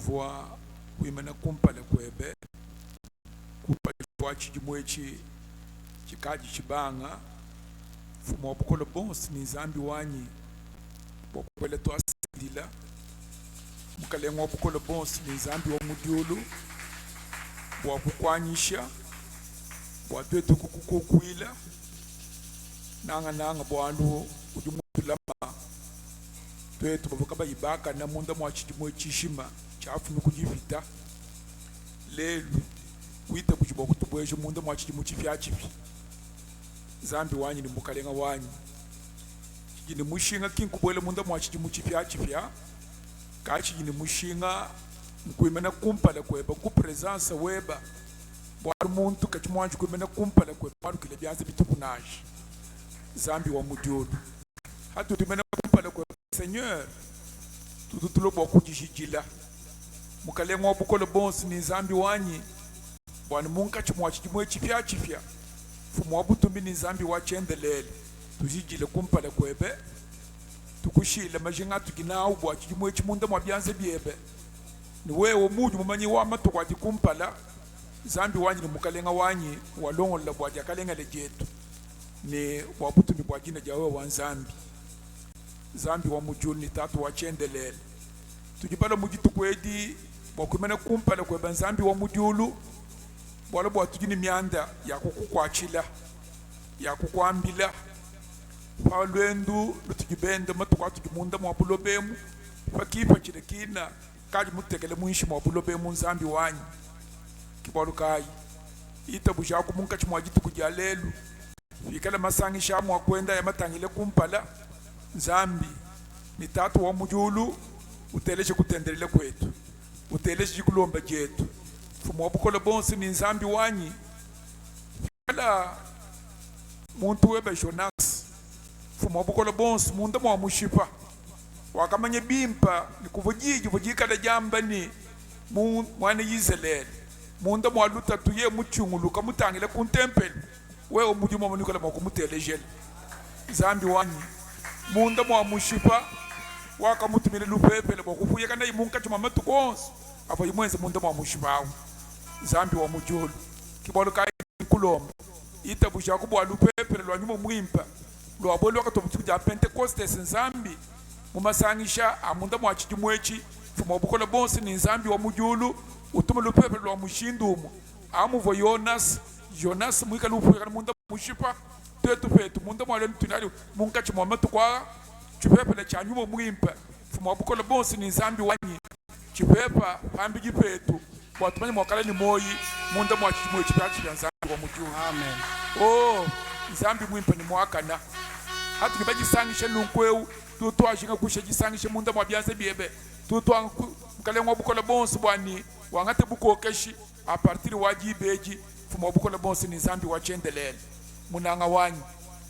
voix kuimana kumpala kwebe kupa voix chijimwechi chikaji chibanga fumo bukolo bons ni zambi wanyi bokwele to asidila mukalengo bukolo bons ni zambi wa mudiolo bwa kukwanyisha bwa twetu kukukwila nanga bwandu ujumutulama twetu bavuka bayibaka na munda mwachijimwe chishima chafu nukujivita lelu wita kujibo kutubweje munda mwachijimwe chifyachifi zambi wanyi ni mukalenga wanyi chijini mushinga kinkubwele munda mwachijimwe chifyachifya kachijini mushinga mkuimena kumpala kweba ku presence weba bwari muntu kachimwanju kuimena kumpala kweba bwari kile byanze bitukunaje zambi wa mudiolo hatu tumena kumpala kweba Seigneur tututulo boku jijila mukalengo bukolo bons ni zambi wanyi bwani munka chimwachijimwe chifya fumo wabutumbi ni zambi wachendelele tujijile kumpala kwebe tukushile majinga tukinawo bwachijimwe chimunda mwabyanze byebe ni wewe muju mumanyi wa matuko atikumpala zambi wanyi ni mukalenga wanyi walongo la bwaja kalenga lejetu ni wabutumbi bwajina jawe wa zambi zambi wa mujuni ni tatu wachendelele tujibala mujitu kwedi bwakumena kumpala kweba zambi wa mujulu bwala bwatujini mianda ya kukukwachila ya kukwambila palwendu lutujibende matuko atujimunda mwapulobemu fakipa chilekina kaji mutekele muishi mwapulobemu zambi wanyi kibalu kai itabu jaku munka chimwajitu kujalelu fikala masangi shamu wakwenda ya matangile kumpala zambi ni tatu wa mujulu uteleje kutendelele kwetu uteleje jikulomba jetu fumo wabukolo bonsi ni zambi wanyi fikala muntu webe Jonas fumo wabukolo bonsi munda mwa mushipa wakamanye bimpa ni kuvujiji vujikala jamba ni mwana Israeli munda mwa luta tuye muchungulu kamutangile kuntempele wewe mujuma manikola makumuteleje zambi wanyi munda mwa mushipa wakamutumile lupepele bokufuye kana imunka chuma matukonso apo imwenze munda mwa mushipa zambi wa mujulu kibolo kai kulomba itabu jaku bwa lupepele lwanyuma mwimpa lwabolo wakatobutu ja Pentecoste zambi mumasangisha amunda mwa chijimwechi fumo bukola bonsi ni zambi wa mujulu utuma lupepele lwa mushindumu amuvo Jonas mwika lufuye kana munda mushipa twetu petu munda mwale tunali munka chimwa matukwa chipepele cha nyuma mwimpa fumo bukola bonsi ni zambi wanyi chipepa pambi jipetu watumanye mwakala ni moyi munda mwa chimwe chipachi ya zambi wa mujulu. Amen. Zambi mwimpa ni mwakana hatu kibaji sangisha nunkweu tutu ajinga kusha jisangisha munda mwa byanze biebe tutu mkale mwa bukola bonsi bwani wangate buko keshi a partir wajibeji fumo bukola bonsi ni zambi wachendelele munanga wanyi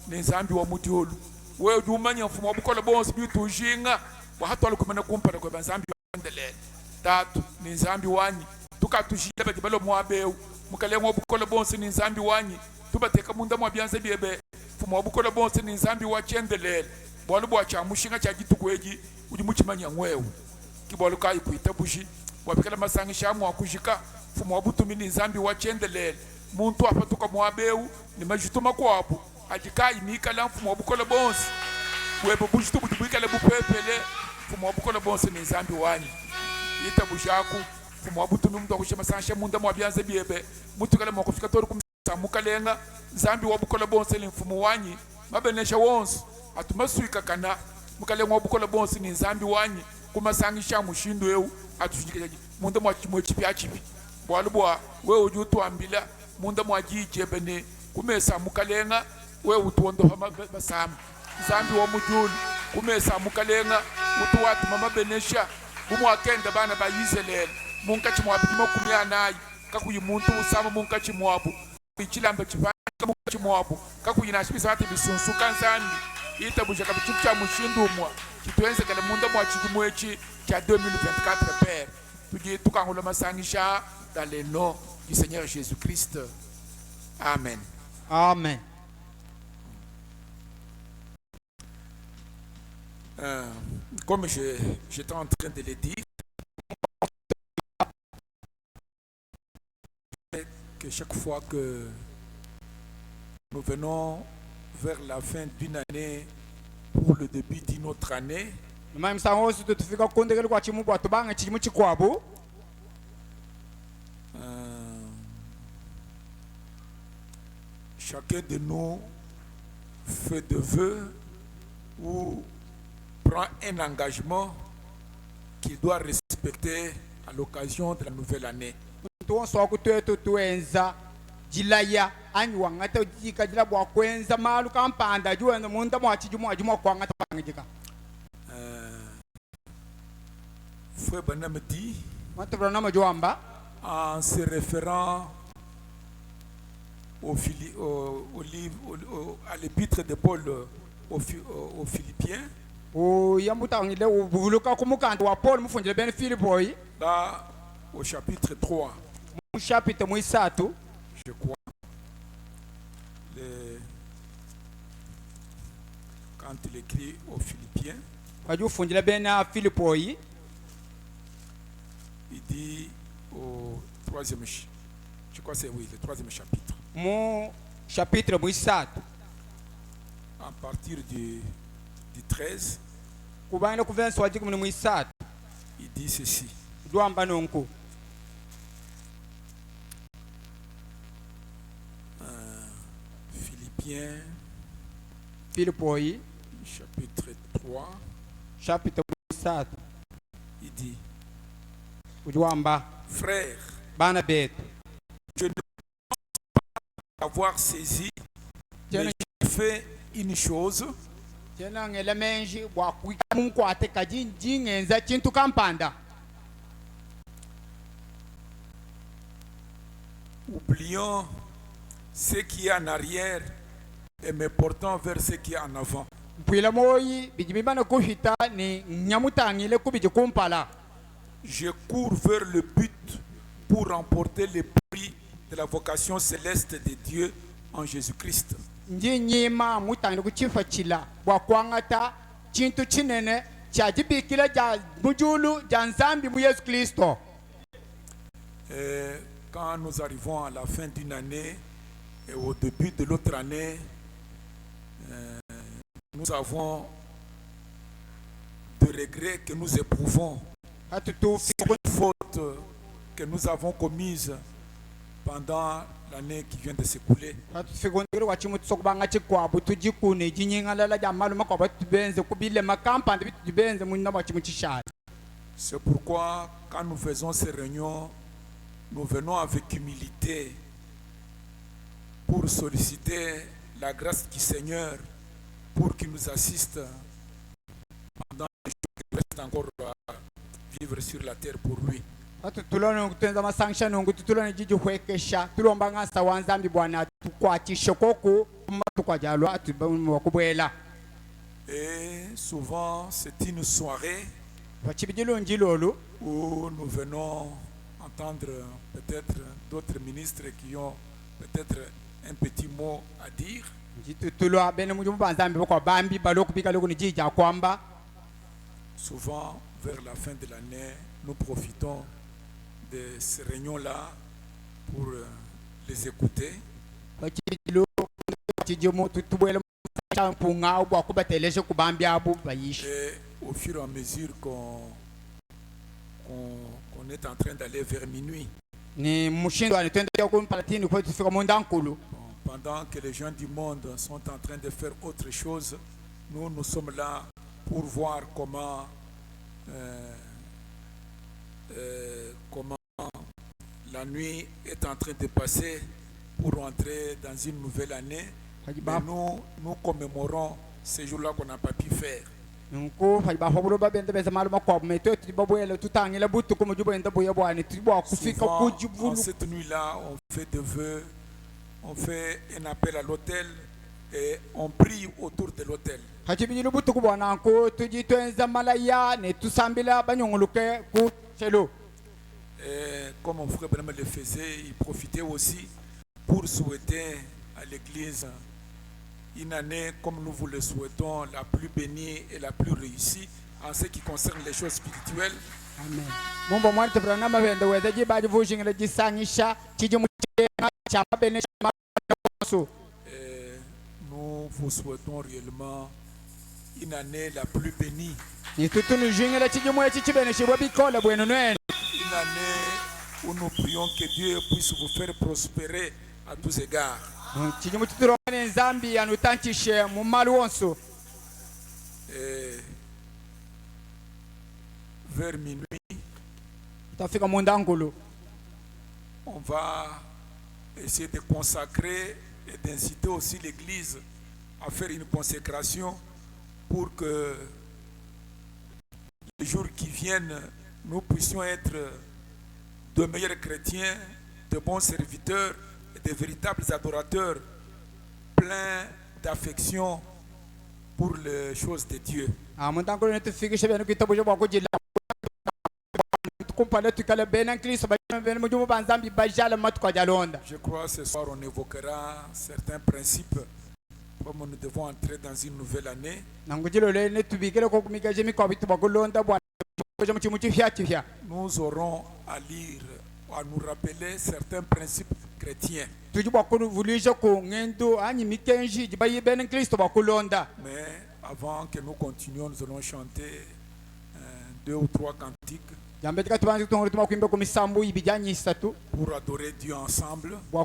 ni zambi wa mujulu wewe jumanya fumo bukola bonsi bitu jinga wa hatu alikumena kumpana kwa zambi wachendelele tatu ni zambi wanyi tukatushile bakibalo mwabeu mukale mwa bukola bonsi ni zambi wanyi tubateka munda mwa byanze biebe fumo bukola bonsi ni zambi wachendelele bwalu bwa cha mushinga cha gitukweji udi muchimanya ngwewe kibwalu kai kuitabushi wabikala masangi shamu wakujika fumo wabutumi ni zambi wachendelele muntu apatuka mwabeu ni majutuma kwapo ajikai mikala fumo wabukola bonsi webo bujitu bujibikala bupepele fumo wabukola bonsi ni zambi wanyi itabushaku fumo wabutumi mtu akushema sansha munda mwa byanze biebe mutu kala mwakufika toru kumisa mukalenga zambi wabukola bonsi ni mfumo wanyi mabenesha wonsu atumasuika kana mukalenga wabukola bonsi ni zambi wanyi kumasangisha mushindu eu atushikije munda mwa chimwe chipyachipi bwalubwa wewe ujutu ambila munda mwa jijebe ne kumesa mukalenga wewe utuondo basam zambi wa mujulu kumesa mukalenga utuwatu mama benesha kumwakenda bana ba Israeli munka chimwabu kumya nayi kakuyi muntu usama munka chimwabu ichilamba chivanga munka chimwabu kakuyinashibisa ati bisunsu kanzani itabuja kabichuku cha mushindumwa kitwenze kale munda mwa chijimwechi cha 2024 père tuji tukangula masangisha dans le nom du Seigneur Jésus-Christ. Amen. Amen. Comme j'étais en train de le dire, que chaque fois que nous venons vers la fin d'une année pour le début d'une autre année, chacun de nous fait de vœux ou prend un engagement qu'il doit respecter à l'occasion de la nouvelle année. Frère Branham dit, en se référant à l'épître de Paul aux Philippiens, là au chapitre 3, je crois, quand il écrit aux Philippiens, il dit au troisième, je crois que c'est oui, le troisième chapitre. À partir du 13, il dit ceci. Philippiens, chapitre 3, il dit, frère, je ne pense pas avoir saisi, mais j'ai fait une chose, oubliant ce qui est en arrière et me portant vers ce qui est en avant. Je cours vers le but pour remporter le prix de la vocation céleste de Dieu en Jésus-Christ. Et quand nous arrivons à la fin d'une année et au début de l'autre année, nous avons de regrets que nous éprouvons sur une faute que nous avons commise pendant l'année qui vient de s'écouler. C'est pourquoi quand nous faisons ces réunions, nous venons avec humilité pour solliciter la grâce du Seigneur pour qu'il nous assiste pendant les jours qui restent encore à vivre sur la terre pour lui. Et souvent, c'est une soirée où nous venons entendre peut-être d'autres ministres qui ont peut-être un petit mot à dire. Souvent, vers la fin de l'année, nous profitons de ces réunions-là pour les écouter. Et au fur et à mesure qu'on est en train d'aller vers minuit, pendant que les gens du monde sont en train de faire autre chose, nous sommes là pour voir comment la nuit est en train de passer pour entrer dans une nouvelle année. Mais nous commémorons ces jours-là qu'on n'a pas pu faire. Souvent, en cette nuit-là, on fait des vœux, on fait un appel à l'autel et on prie autour de l'autel. Et comme mon frère Branham le faisait, il profitait aussi pour souhaiter à l'Église une année, comme nous vous le souhaitons, la plus bénie et la plus réussie en ce qui concerne les choses spirituelles Amen. Mumbo mwante pranamba vende wede jibaji vujingile jisangisha chiji mutena chama bene chama so. Nous vous souhaitons réellement une année la plus bénie. Ni tutunu jingile chiji mwe chichi bene shibwa bikola bwenu nwen. Une année où nous prions que Dieu puisse vous faire prospérer à tous égards. Chiji mututurone nzambi yanutantishe mu malu wonso. Vers minuit, on va essayer de consacrer et d'inciter aussi l'Église à faire une consécration pour que les jours qui viennent, nous puissions être de meilleurs chrétiens, de bons serviteurs et de véritables adorateurs, pleins d'affection pour les choses de Dieu. Je crois que ce soir on évoquera certains principes comme nous devons entrer dans une nouvelle année. Nous aurons à lire, à nous rappeler certains principes chrétiens. Mais avant que nous continuions, nous allons chanter 2 ou 3 cantiques pour adorer Dieu ensemble. Nous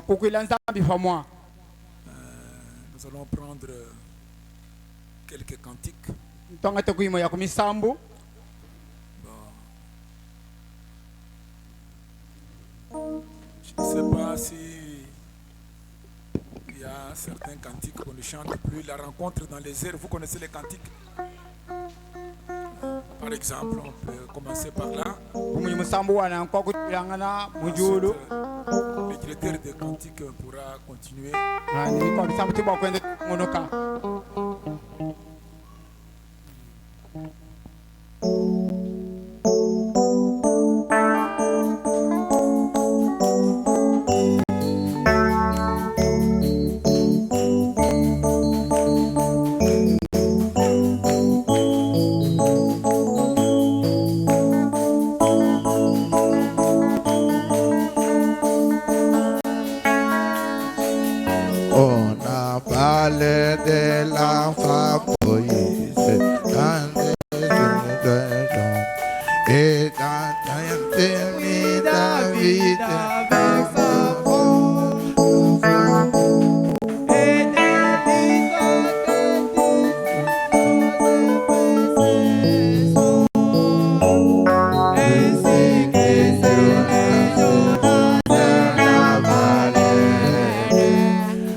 allons prendre quelques cantiques. Je ne sais pas si il y a certains cantiques qu'on ne chante plus. La rencontre dans les airs, vous connaissez les cantiques? Par exemple, on peut commencer par là. Le directeur des cantiques pourra continuer. De la fabrice et dans David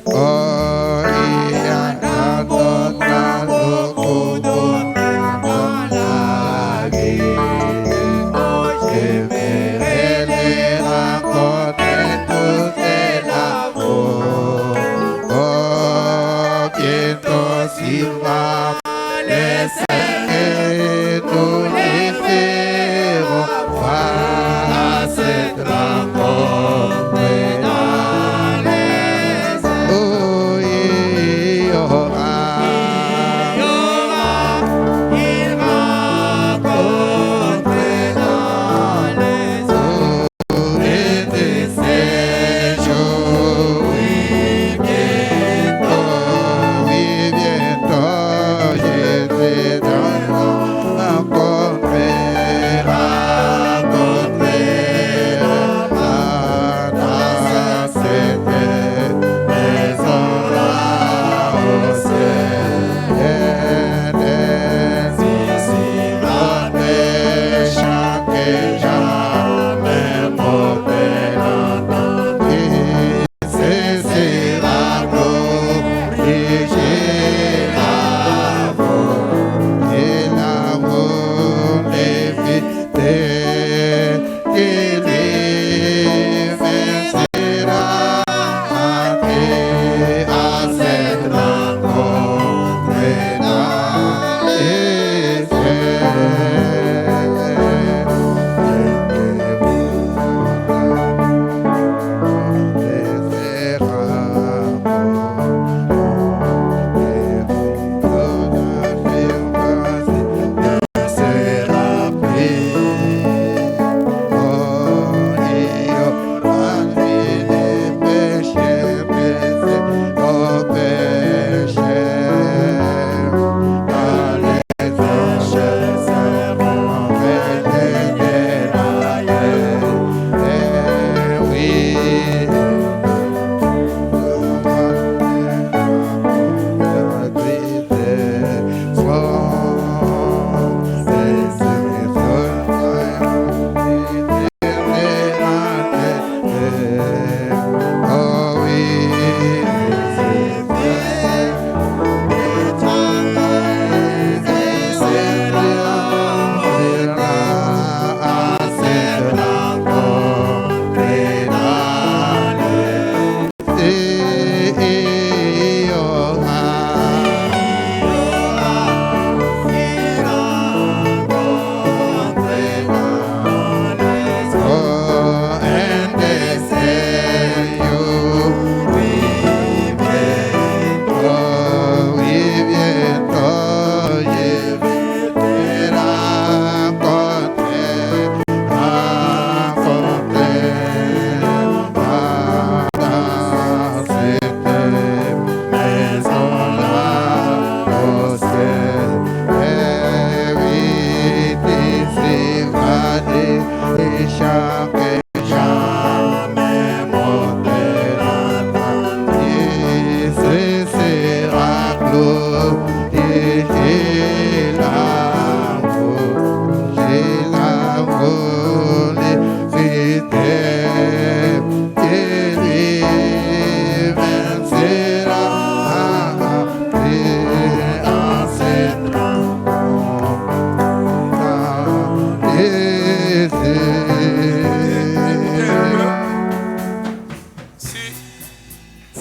oh,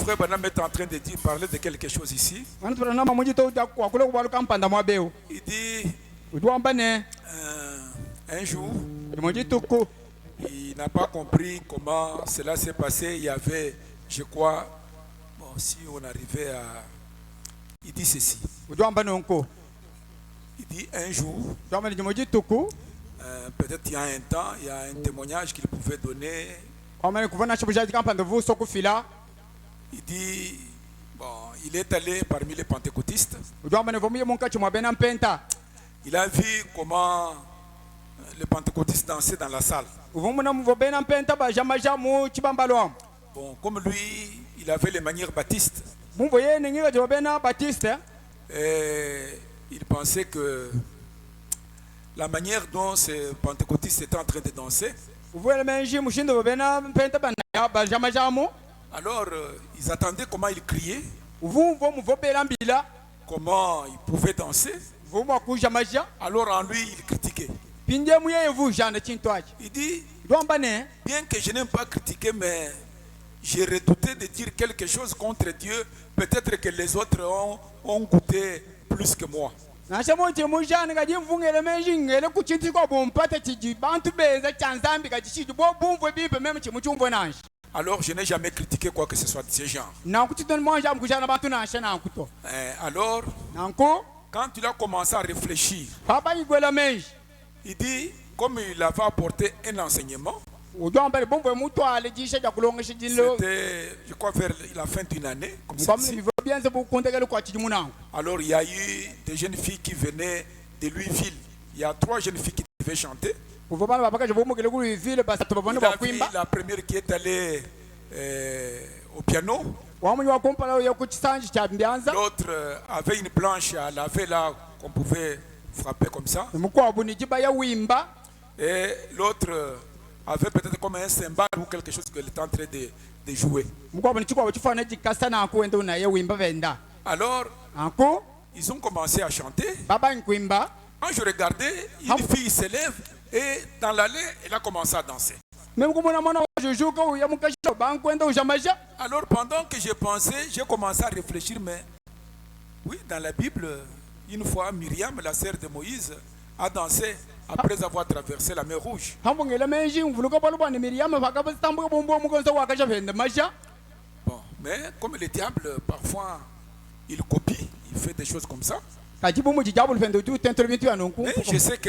frère Branham est en train de parler de quelque chose ici. Mwana Branham munji to ja kwa kule kwa kampanda mwa beu. Il dit Udwamba ne un jour, munji tuku. il n'a pas compris comment cela s'est passé. Il y avait, je crois, bon, si on arrivait à... Il dit ceci. Udwamba nonko. Il dit un jour, Udwamba ni munji tuku. peut-être il y a un temps, il y a un témoignage qu'il pouvait donner. Kwamani kuvana chibujaji kampanda vu soku fila. Il dit, bon, il est allé parmi les pentecôtistes. Udwamba ne vomuye munka chumwa bena mpenta. Il a vu comment les pentecôtistes dansaient dans la salle. Uvumuna mvo bena mpenta ba jamaja mu chibambalo. Bon, comme lui, il avait les manières baptistes. Mumvo ye ningira jo bena Baptiste. Et il pensait que la manière dont ces pentecôtistes étaient en train de danser, Uvuele menji mushindo bena mpenta ba jamaja mu. alors ils attendaient comment il criait, Uvumvo mvo bela mbila. comment il pouvait danser. Vumwa ku jamaja. Alors en lui, il critiquait. Pinde muye vu jana chintwaji. Il dit, Udwamba ne bien que je n'aime pas critiquer, mais j'ai redouté de dire quelque chose contre Dieu. Peut-être que les autres ont goûté plus que moi. Nasema uti mujana gaji mvungele menji ngele kuchinti kwa bompata chiji bantu beza chanzambi gaji chiji bo bumvo bibe meme chimuchumvo nanshi. Alors je n'ai jamais critiqué quoi que ce soit de ces gens. Na kutitoni mwanja mkujana bantu nashe na kuto. Alors, Nanko quand il a commencé à réfléchir, papa igwela menji. il dit, comme il avait apporté un enseignement, Udwamba le bombo mutwale jisha ja kulonga shijilo. c'était, je crois, vers la fin d'une année, comme ça. Ngomni bivo bianze bu kontegele kwa chiji munango. Alors il y a eu des jeunes filles qui venaient de Louisville. Il y a 3 jeunes filles qui devaient chanter. Uvobana babaka jobo mugele ku vile basa tobabone Il a ba vu kuimba. la première qui est allée au piano. Wamunyi wa kompala yo kuchisanji cha mbianza. L'autre avait une planche à laver là qu'on pouvait frapper comme ça. Mukwa buni jiba ya wimba. Et l'autre avait peut-être comme un cymbale ou quelque chose qu'elle était en train de jouer. Mukwa buni chikwa chifana jikasa na kuenda na ya wimba venda. Alors, Anko ils ont commencé à chanter. baba nkwimba. Quand je regardais, une fille s'élève et dans l'allée, elle a commencé à danser. Même kumuna mwana wa jujuka uya mukasho bankwenda ujamaja. Alors, pendant que je pensais, j'ai commencé à réfléchir, mais oui, dans la Bible, une fois, Myriam, la sœur de Moïse, a dansé après avoir traversé la mer Rouge. Hambongela menji mvuluka balubwa ni Miriam bakabastambuka bombo mukonso wakasha venda masha. Bon, mais comme le diable, parfois, il copie, il fait des choses comme ça. Kajibu mu jijabu fendo tu tentro bintu ya nonku. Mais je sais que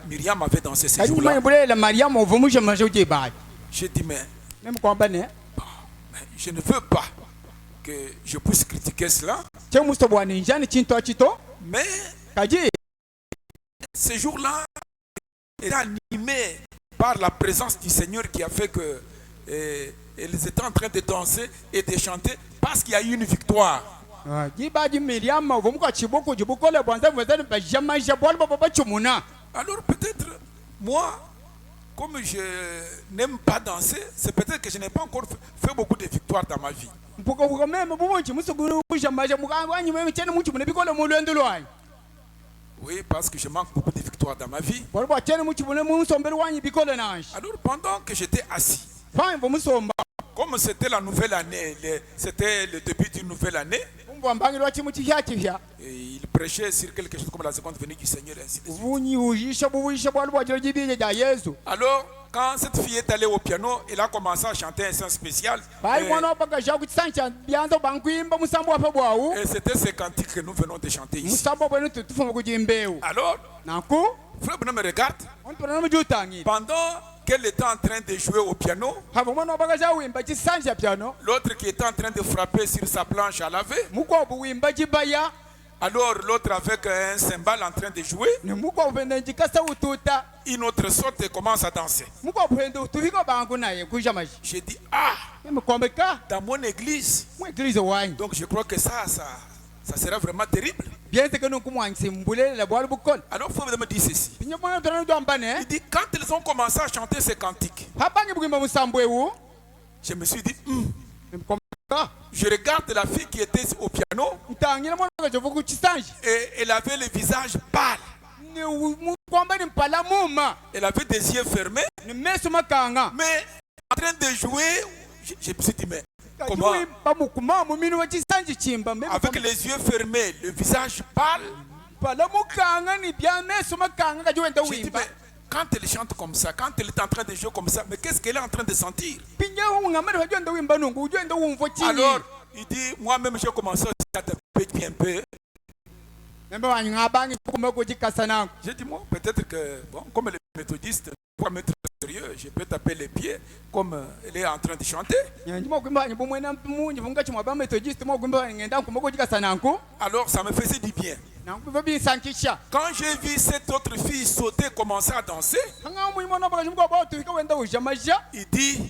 Myriam avait dansé ces Kajibu jours-là. manye la Mariam ovumusha masha uji ba. J'ai dit, mais Même kwamba ne. je ne veux pas que je puisse critiquer cela. Che musto bwa ni njani chinto chito. Mais Kaji ces jours-là étaient animés par la présence du Seigneur qui a fait que ils étaient en train de danser et de chanter parce qu'il y a eu une victoire. jiba ji Miriam ovumuka chiboko jibuko le bwanza mwezani ba jamaja bwa baba chumuna. Alors peut-être, moi, comme je n'aime pas danser, c'est peut-être que je n'ai pas encore fait beaucoup de victoires dans ma vie. Mpuko ko meme bumo chimuso guru jamaja mukanyi meme chene mu chimune bikole mu lwendo lwanyi. Oui, parce que je manque beaucoup de victoires dans ma vie. Bwa chene mu chimune mu sombere wanyi bikole nanshi. Alors pendant que j'étais assis, Fine bo musomba. comme c'était la nouvelle année, c'était le début d'une nouvelle année, Umbo ambangi lwa chimu chihya chihya. et il prêchait sur quelque chose comme la seconde venue du Seigneur, et ainsi de suite. Vunyi ujisha buwisha bwa lwa jiro jibije ja Yesu. Alors, quand cette fille est allée au piano, elle a commencé à chanter un chant spécial. Bai mwana opaka ja kuchisancha byanza bankwimba musambo afa bwawu. Et c'était ce cantique que nous venons de chanter ici. Musambo bwenu tutufuma kujimbeu. Alors, Naku Frère Branham me regarde. ontona mu jutangi. Pendant qu'elle était en train de jouer au piano, Havo mwana opaka ja wimba chisancha piano. l'autre qui était en train de frapper sur sa planche à laver. Mukwa buwimba jibaya. Alors l'autre avec un cymbale en train de jouer. Ni mukwa upenda njikasa ututa. Une autre sorte commence à danser. Mukwa upenda utuvika bangu naye kujamaji. J'ai dit, ah, Mkombeka dans mon église. mu église wanyi. Donc je crois que ça sera vraiment terrible. Bien que nous kumwansi mbulele la bwalu bukol. Alors Frère Branham me dit ceci. Pinyo mwana tona ndambane. Il dit, quand ils ont commencé à chanter ces cantiques, Habangi bugimba musambo ewu. je me suis dit, Mkombeka. je regarde la fille qui était au piano Mtangira mwana kajovu kuchisanji. et elle avait le visage pâle. Ni kwamba ni mpala muma. Elle avait des yeux fermés, Ni mesu makanga. mais en train de jouer, Je me suis dit, mais comment? Avec les yeux fermés, le visage pâle. J'ai dit, mais quand elle chante comme ça, quand elle est en train de jouer comme ça, mais qu'est-ce qu'elle est en train de sentir? Alors, il dit, moi-même j'ai commencé à taper un peu. J'ai dit, moi, peut-être que, bon, comme elle est méthodiste, pour mettre sérieux, je peux taper les pieds comme elle est en train de chanter. Alors, ça me faisait du bien. Quand j'ai vu cette autre fille sauter, commencer à danser, il dit,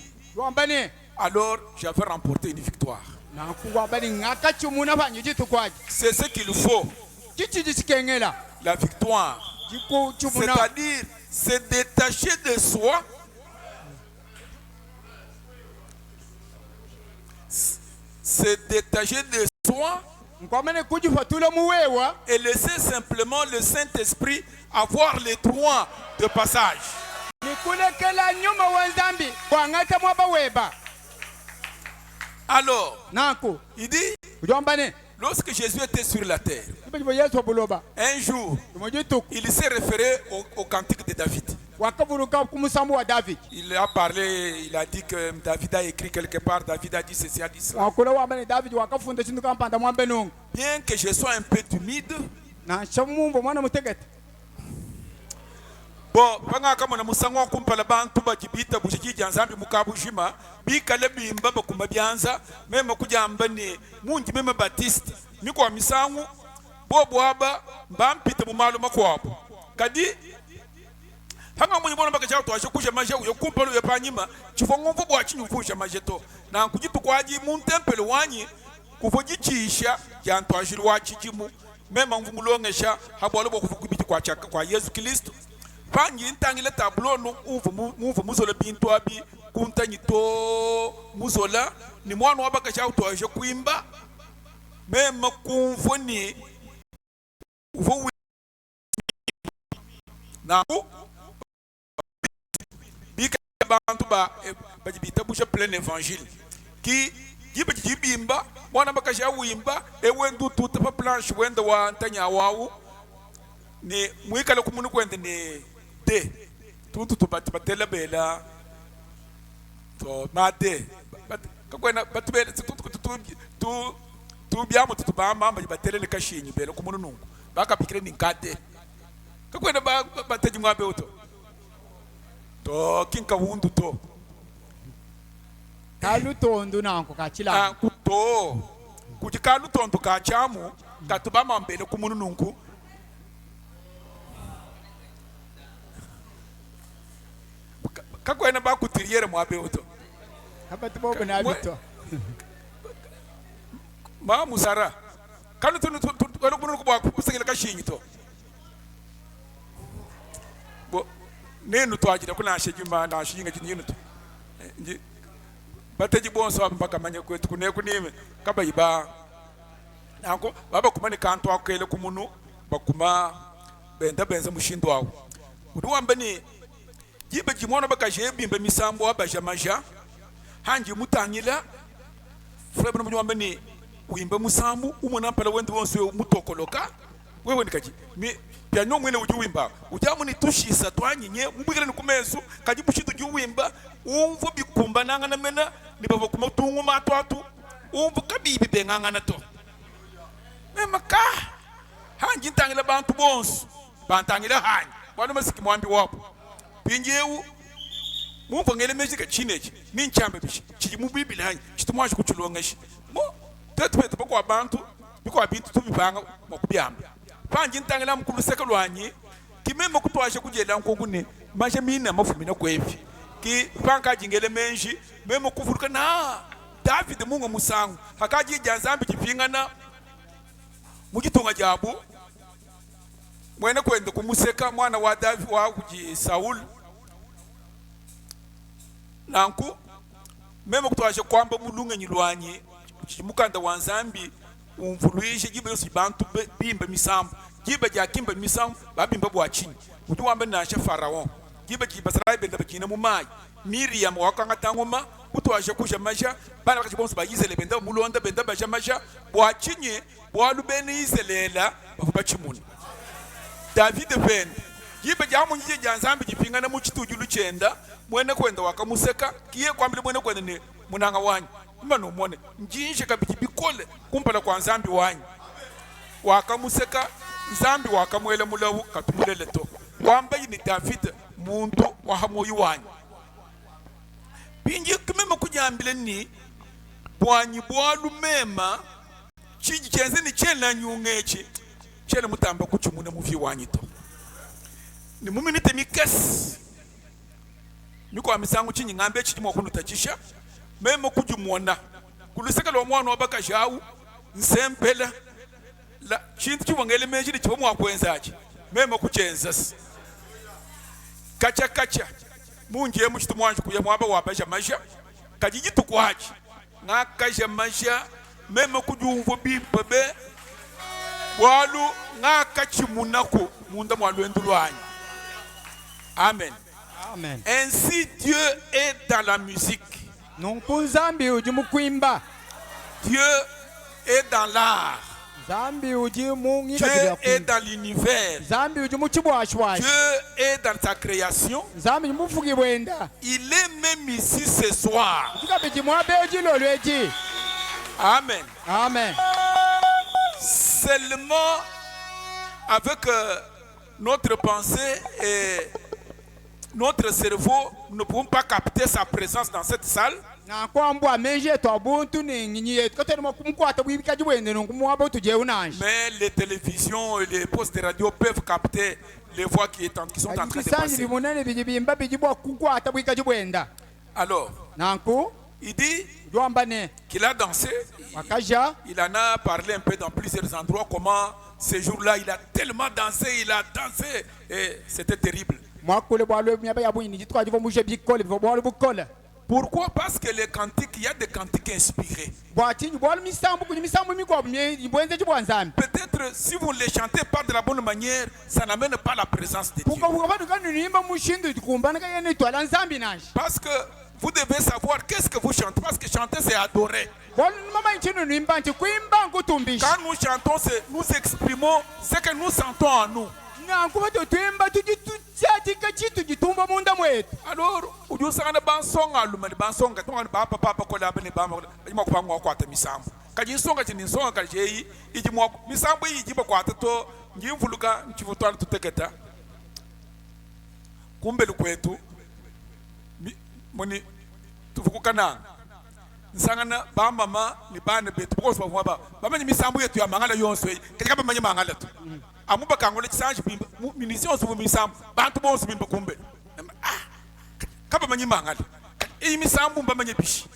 alors j'avais remporté une victoire. C'est ce qu'il faut. La victoire. C'est-à-dire se détacher de soi. Se détacher de soi. Et laisser simplement le Saint-Esprit avoir les droits de passage. Alors, il dit, lorsque Jésus était sur la terre, un jour, il s'est référé au cantique de David. Il a parlé, il a dit que David a écrit quelque part, David a dit ceci, a dit cela. Bien que je sois un peu timide, bon, kama na musango kumpala bantu bajibita bushiki janzambi mukabushima bikale bimba bakuma byanza mema kujamba ne munji mema Batiste niko misangu bobo aba bampita mu malo makwabo kadi hanga munyi bona bakacha twashe kusha maje uyo kumpalo yapanyima chifongo mvubo wachinyuvusha maje to na kujitu kwaji muntempele wanyi kuvojichisha jantwashiri wachijimu mema mvumulongesha habolo bokuvukubiti kwa Yesu Kristo. Pangi ntangile tableau no uvu muzola bintu abi kuntanyi to muzola ni mwana wabaka cha utwaje kuimba mema kumfoni uvu na bika bantu ba bajibita busha plein évangile ki jibimba mwana baka cha uimba ewendu tuta pa planche wenda wa ntanya wawu ni mwikala kumunu kwende ni de tutu batela bela to mate kakwena batubela tu biamo tutu ba mama batele le kashinyi bela kumunu nungu baka pikire ni nkate kakwena bateji mwabe uto to kinka wundu to kalutondo nanko kachila kuto kujikalutondo kachamu katubama mbele kumunu nungu. Kako ena ba kutiriere mwabe uto habatu bobo na bito ma musara kanu tunu kuno kubwa kusengela kashinyi to bo nenu to ajira kuna shejima na shinga jini to nji bateji bonso mpaka manya kwetu kunime kaba iba nako baba kumani kanto akele kumunu bakuma benza mushindo wawo uduwambani jibe jimona baka jebimba misambo abajamaja hanji mutangila frebe no mwambeni uimba musambu umona pala wende wonse mutokoloka wewe ndikaji mi piano mwene ujuwimba ujamu ni tushisa twanyinye mbugire nikumesu kaji bushitu juwimba umvu bikumba nanga na mena ni bavo kumatungu matwatu umvu kabibi benganga na to memaka hanji ntangila bantu bonsu bantangila hanji bwana masiki mwambi wapo pinjeu mumva ngele mejika chinechi minchamba bishi chimu bibili hanyi chitumwaje kuchulongeshi mo tetwete bako abantu biko abintu tubipanga makubyamba panje ntangela mkulu sekalwanyi kimemba kutwashe kujela nkongune maje mina mafumina kwevi ki panka jingele menji memo kufuruka na David mungu musangu hakaji janzambi kipingana mugitunga jabu mwene kwenda kumuseka mwana wa David wa kuji Saul nanku memo kutwashe kwamba mulunga nyilwanyi mukanda wanzambi umvuluishe jibe yosi bantu bimba misambu jibe jakimba misambu babimba bwachini utuwambe nashe Farao jibe jibasrai benda bakina mu mai Miriam wakanga tangoma buto aje kuja maja bana bakachibonso bayizele benda mulonda benda baja maja bwachinye bwalubene izelela bavuba chimuna David ben yibe jamu njije janzambi jipingana mu chitujulu chenda mwene kwenda wakamuseka kiye kwambile mwene kwenda ne munanga wanyu mbano mwone njinje kabiki bikole kumpala kwa nzambi wanyu wakamuseka nzambi wakamwele mulawu katumulele to kwamba ni David muntu wahamoyi wanyu bingi kumema kujambile ni bwanyi bwalumema chiji chenze ni chela nyungechi chela mutamba kuchumuna muvi wanyu to ni muminite mikesi miko amisangu chinyi ngambe chitimo kunutachisha mema kujumona kuluseka lo mwana wabaka jawu nsempela la chintu chibongele meji ni chibomu wakwenzachi mema kuchenzas kacha munje mu chitimo wanju kuya mwaba wabaja maja kajiji tukwachi ngakaja maja mema kujumvo bipabe walu ngakachimunako munda mwalwendu lwanyu. Amen. Amen. Ainsi Dieu est dans la musique. Nunkunzambi uji mukwimba. Dieu est dans l'art. Zambi uji mungi Dieu est dans l'univers. Zambi uji muchibwashwash. Dieu est dans sa création. Zambi mufugi wenda. Il est même ici ce soir. Tukabiji mwabeji lolweji. Amen. Amen. Seulement avec notre pensée et notre cerveau, nous ne pouvons pas capter sa présence dans cette salle. Na kwambwa menje to buntu ni nyinyi kote mo kumkwata bwibika jwende no kumwaba tuje unanje. Mais les télévisions et les postes de radio peuvent capter les voix qui sont en train de passer. Alors, il dit qu'il a dansé. Il en a parlé un peu dans plusieurs endroits comment ce jour-là il a tellement dansé, et c'était terrible. Pourquoi? Parce que les cantiques, il y a des cantiques inspirés. Peut-être si vous ne les chantez pas de la bonne manière, ça n'amène pas la présence de Dieu. Parce que vous devez savoir qu'est-ce que vous chantez. Parce que chanter, c'est adorer. Quand nous chantons, nous exprimons ce que nous sentons en nous. Alors, vous savez, nsangana ba mama ni bana betu because ba mwaba bama ni misambu yetu ya mangala yonso katika bamanye mangala tu amuba kangole chisanji bimba munitions bu misambu bantu bonso bimba kumbe kaba manyi mangala e misambu bamanye bishi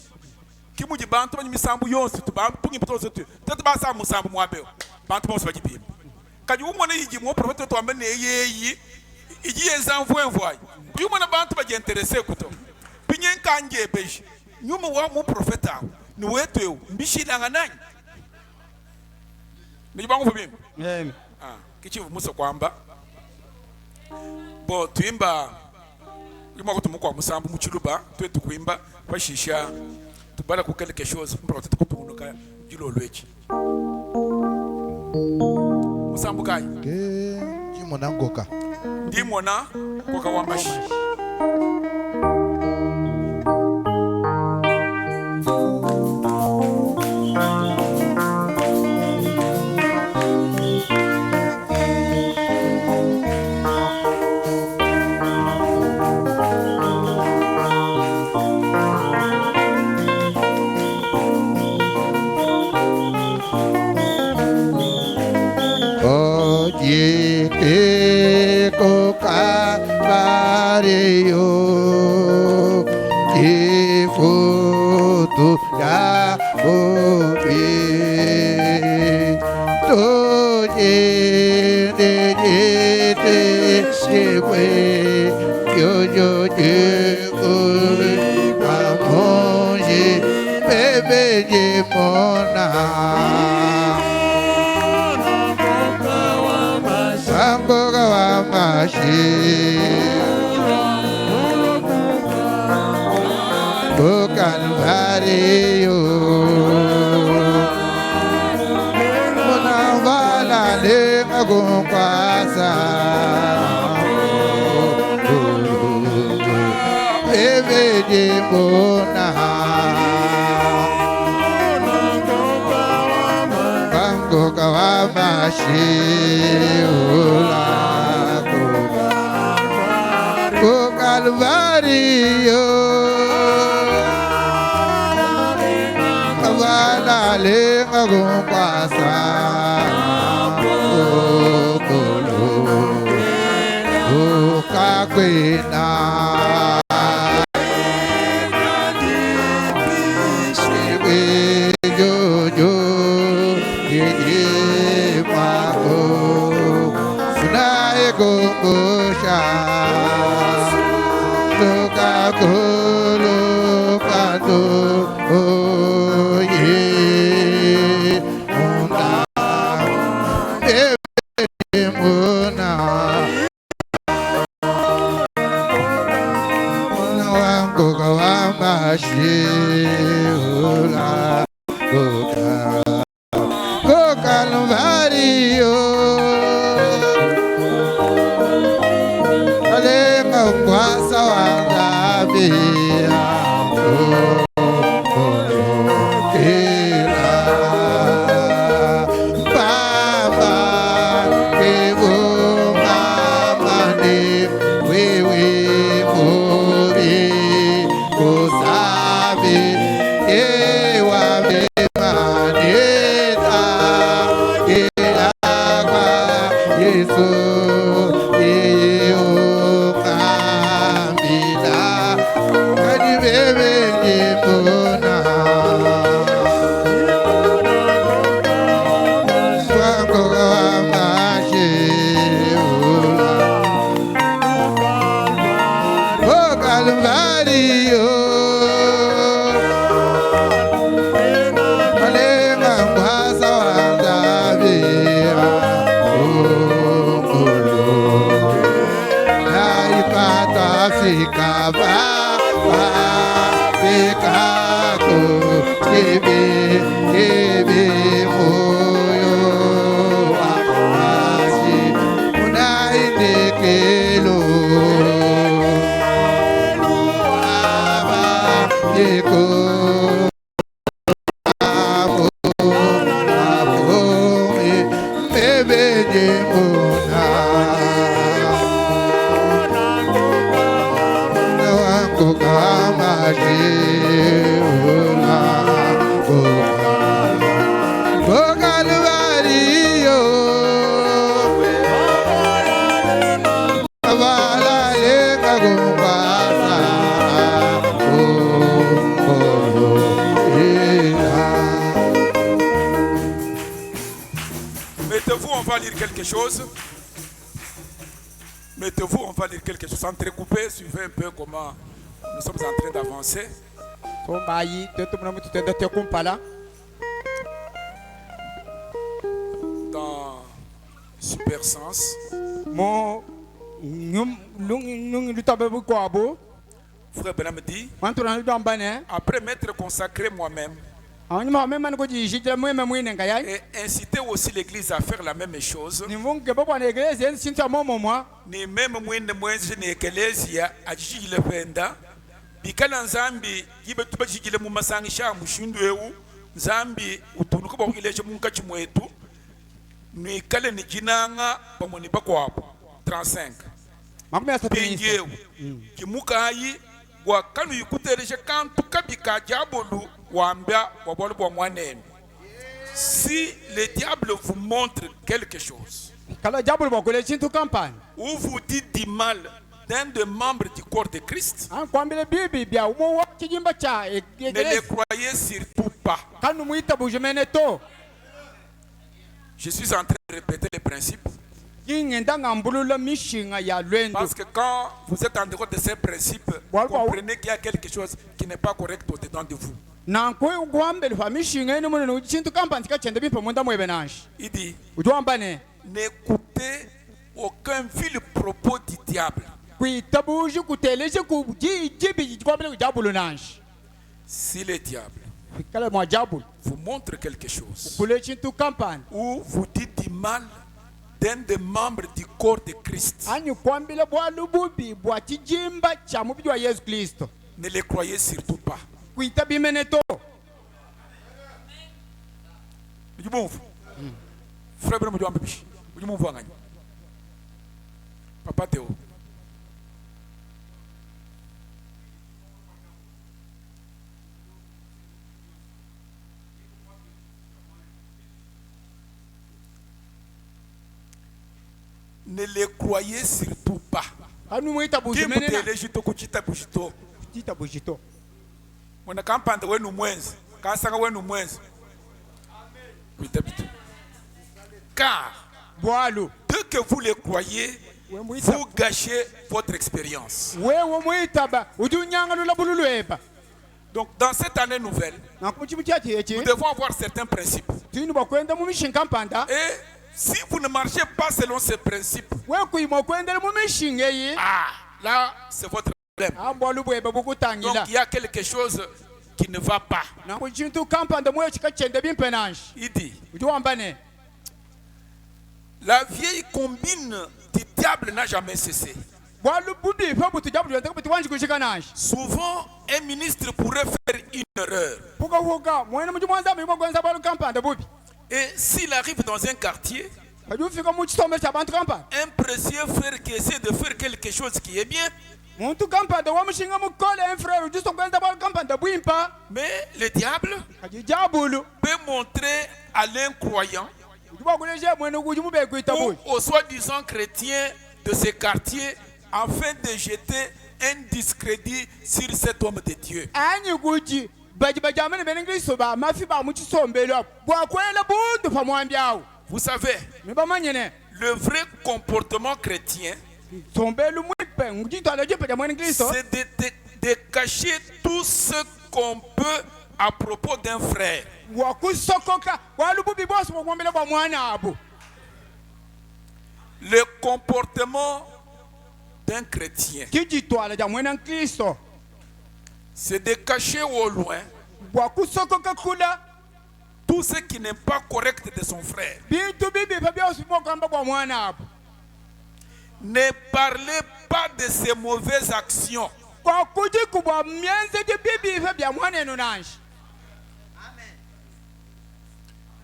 kimuji bantu manyi misambu yonso tu ba tungi pitozo tu tete ba sa musambu mwabe bantu bonso bajibimba kaji umone yiji mo profete to ambe ne yeyi iji ezanvu envoy yumona bantu ba interesser kuto pinyen kanje beji nyuma wa mu profeta ni wetu mbishi dangananya ni bangu fubim kichivu muso kwamba bo tuimba limo ko tumuko musambu muchiluba twetu kuimba bashisha tubala ku quelque chose profeta kutunuka jilo lwechi musambu kai jimona ngoka ndimona koka wambashi Boca Calvario. Munavala lenga kukwasa. Bebe de mona. Bango kawamashi ula ku Calvario. Kavala lenga kukwasa. Kakwena. Calvario. Alenga kwasa wangabia. Baba kebu mamani wewe muri kusabi ewa memaneta elagwa Yesu iyo kambila kadi bebe nyembona swango amasheula o Calvario. Alenga kwasa wangabia. Fika baba fika ko kebe moyo asi unaindekelo baba eko bebe de mona. Mettez-vous, on va lire quelque chose. Mettez-vous, on va lire quelque chose. Entrecoupé, suivez un peu comment nous sommes en train d'avancer. Dans super sens. Frère Benham dit, après m'être consacré moi-même, et inciter aussi l'église à faire la même chose. Ni même mwenzi ni ekelezia ajijile penda bikala nzambi yibe tubajijile mu masangisha mushindu ewu nzambi utunuka bakileje munka chimwetu ni kale ni jinanga pamoni bakwapo 35 pinjewu kimukayi wa kanu yikutereje kantu kabika jabolu wambia wabolu bwa mwanene. Si le diable vous montre quelque chose ou vous dit du mal d'un des membres du corps de Christ, ne les croyez surtout pas. Je suis en train de répéter les principes. Parce que quand vous êtes en dehors de ces principes, comprenez qu'il y a quelque chose qui n'est pas correct au-dedans de vous. Il dit, n'écoutez aucun vil propos du diable. Si le diable kala mo jabul vous montre quelque chose kule chintu kampani ou vous dites du mal d'un des membres du corps de Christ, anyi kwambile bwa lububi bwa chijimba cha mubidi wa Yesu Kristo ne les croyez surtout pas. kuita bimeneto Frère Bruno Mujwambe bishi. Mujumvu angani. Papa Théo. Ne les croyez surtout pas. anu muita Qui buzimenena mutele jito kuchita bushito. tita bujito Mwana kampanda wenu mwenzi. Kasanga wenu mwenzi. Kuitabitu. Car bwalu dès que vous les croyez, vous gâchez votre expérience. wewe muitaba ujunyangalula bululweba Donc dans cette année nouvelle, nakuchimu chati echi nous devons avoir certains principes. tinu bakwenda mu mishinga mpanda Et si vous ne marchez pas selon ces principes, we kuima kwendele mu mishinga yi là, c'est votre problème. ambwalu bweba Donc bukutangila il y a quelque chose qui ne va pas. nakuchintu kampanda mwe chikachende bimpenanshi Il dit, ujuwambane la vieille combine du diable n'a jamais cessé. bwalu bubi fa butu jabu yente butu wanji kushikanashi Souvent, un ministre pourrait faire une erreur. puka huka mwene mujumwanza mimo gwenza bwalu kampanda bubi Et s'il arrive dans un quartier, ajufika mu chisombe cha bantu kampanda un précieux frère qui essaie de faire quelque chose qui est bien, muntu kampanda wamushinga mukole enfrere ujuso gwenza bwalu kampanda bwimpa mais le diable ajijabulu peut montrer à l'incroyant ujubakuleje mwene kuji mube kuita ou bubi aux soi-disant chrétiens de ce quartier afin de jeter un discrédit sur cet homme de Dieu. anyi kuji baji bajamene benengristo ba mafi ba mu chisombelo bwakwela buntu pamwambyawo Vous savez, mibamanyene le vrai comportement chrétien, sombelu mwipe ngujitwala jipe ja mwene kristo c'est de cacher tout ce qu'on peut à propos d'un frère. wakusokoka walububi bose bwokwambela bwa mwana abo Le comportement d'un chrétien, kijitwala ja mwene kristo c'est de cacher au loin bwakusokoka kula tout ce qui n'est pas correct de son frère. bintu bibipa byose bwokwamba bwa mwana abo Ne parlez pas de ses mauvaises actions. kwakujiku bwa myenze je bibipa bya mwana eno nanshi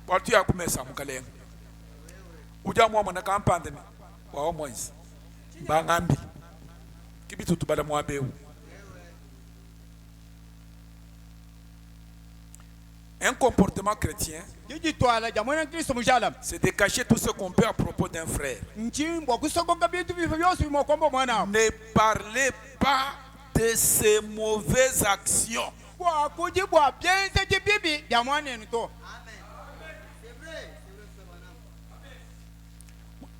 Watu ya kumesa mukalenga. Uja mwa mwana kampande ni wa mwenzi. Bangambi. Kibitu tubala mwabeu. Un comportement chrétien, kijitwala ja mwene kristo mujalam c'est de cacher tout ce qu'on peut à propos d'un frère. nchi bwakusokoka bintu bibipa byose bimokwamba mwana abo Ne parlez pas de ses mauvaises actions. bwakuji bwa byenze je bibi bya mwana eno to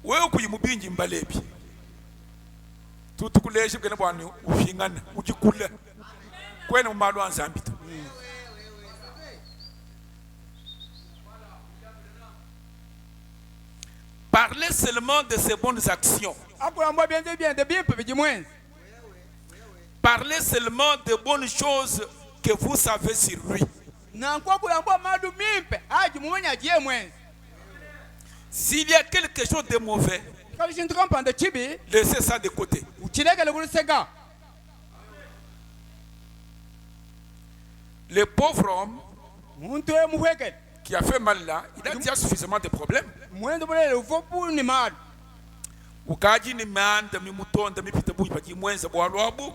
Wewe kuyimubinji mbalebi. Tutukuleje bwene bwani ufingana ujikula. Kwene mumalu anzambito. Parlez seulement de ses bonnes actions. akulambwa byenze byende bimpe bijimwenzi Parlez seulement de bonnes choses que vous savez sur lui. nankwa kulambwa madu mimpe aji mumenya je mwenzi S'il y a quelque chose de mauvais, kali chintu kampanda chibi laissez ça de côté. uchilegele kulisega Le pauvre homme muntu emuhwekele qui a fait mal là, il a déjà suffisamment de problèmes. mwenzi bulele ufopu ni madu Ukaji ni manda mimutonda mipita buyi paki mwenza bwalwabu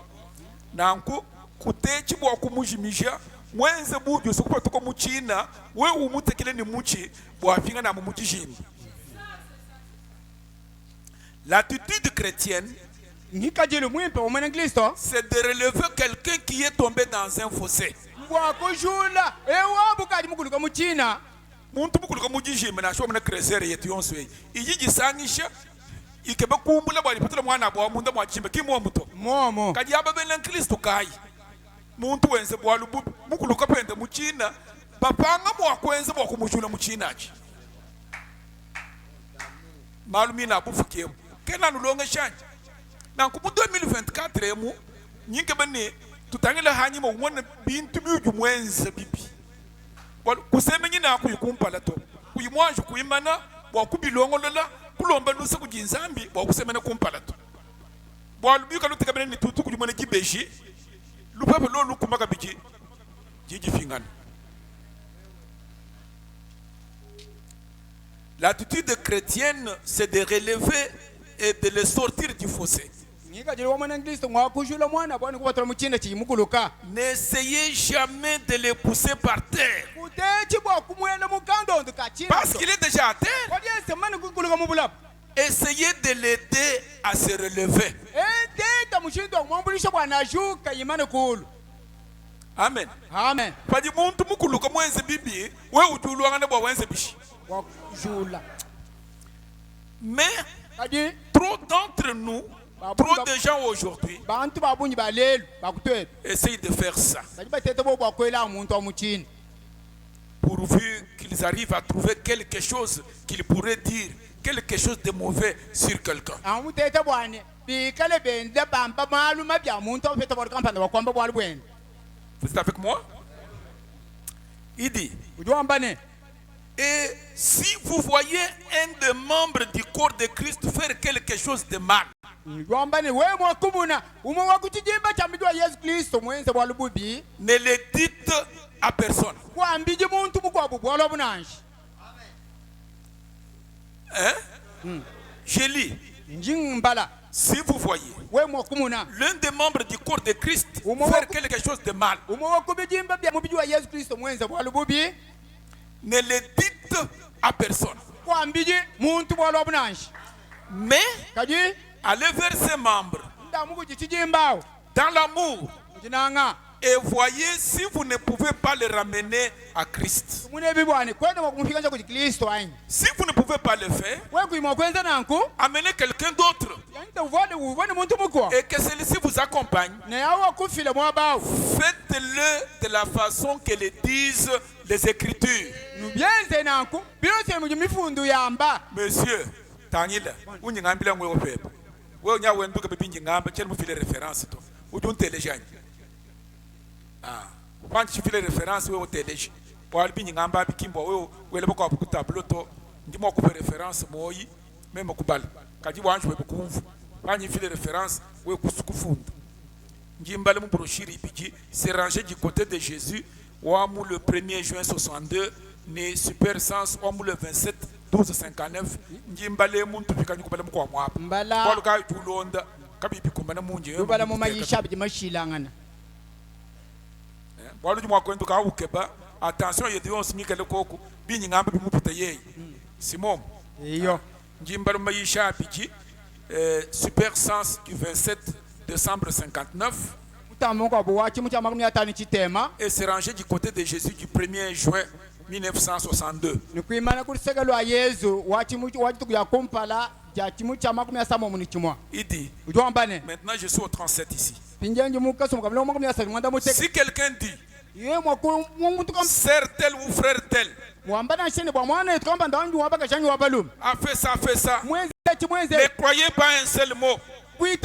nanku kutechi bwa kumujimisha mwenza bujo sokupa toko muchina we umutekele ni muchi bwafinga na mumujishini. L'attitude chrétienne, nikajile mwimpe wa mwene kristo c'est de relever quelqu'un qui est tombé dans un fossé. bwakujula ewabu kaji mukuluka muchina Muntu mukuluka mujishimi na shwa mna kresere yetu yonso yi. Iyi gisangisha ikebe kumbula bwani patula mwana bwa munda mwa chimbe kimwa muto. momo Kadi ababela Kristo kai. Muntu wenze bwalubu mukuluka pende muchina papanga mwakwenze bwakumujula muchina achi. Malumi na bufukiemu. Kena nulonga shanje. Na kubu 2024 emu nyinge bene tutangela hanyuma umwana bintu by'uyu mwenze bibi kuseme nyina kuyikumpala to kuyimwanje kuyimana wakubilongolola kulomba nusa kujinzambi wakusemana kumpala to bwalubika lutekabene ni tutu kujumana kibeji lupepe lo lukumaka biji jijifingana. L'attitude chrétienne, c'est de relever et de les sortir du fossé. N'essayez jamais de les pousser par terre. Parce qu'il est déjà à terre. Essayez de l'aider à se relever. Amen. Amen. Mais trop d'entre nous, trop de gens aujourd'hui, essayent de faire ça. Pourvu qu'ils arrivent à trouver quelque chose qu'ils pourraient dire, quelque chose de mauvais sur quelqu'un. Vous êtes avec moi? Il dit, et si vous voyez un des membres du corps de Christ faire quelque chose de mal, ne le dites à personne. Hein? Je lis. Si vous voyez l'un des membres du corps de Christ faire quelque chose de mal, ne le dites à personne. Mais allez vers ces membres dans l'amour et voyez si vous ne pouvez pas les ramener à Christ. Si vous ne pouvez pas le faire, amenez quelqu'un d'autre et que celui-ci vous accompagne. Faites-le de la façon que le disent les Écritures. Monsieur, Tangila, vous n'avez pas de référence. Vous n'avez pas de référence. Vous n'avez pas de référence. Quand tu fais les références, vous êtes déjà. Pour aller bien ngamba bikimbo wewe wele bako abukuta bloto ndimo ku référence moyi même ku bal kadi wanju we bukumvu banyi file référence we kusukufunda ngimbale mu brochure biji c'est rangé du côté de Jésus wa mu le 1er juin 62 né super sens wa mu le 27 12 59 ngimbale muntu fikanye kubale mu kwa mwapa balo ka tulonda kabibi kumbana munje bala mu mayisha biji mashilangana. Attention, il y a des gens qui ont dit que Simon, super sens du 27 décembre 59 et c'est rangé du côté de Jésus du 1er juin 1962. Il dit, maintenant je suis au 37 ici. Si quelqu'un dit, sœur tel ou frère tel a fait ça, ne croyez pas un seul mot, ne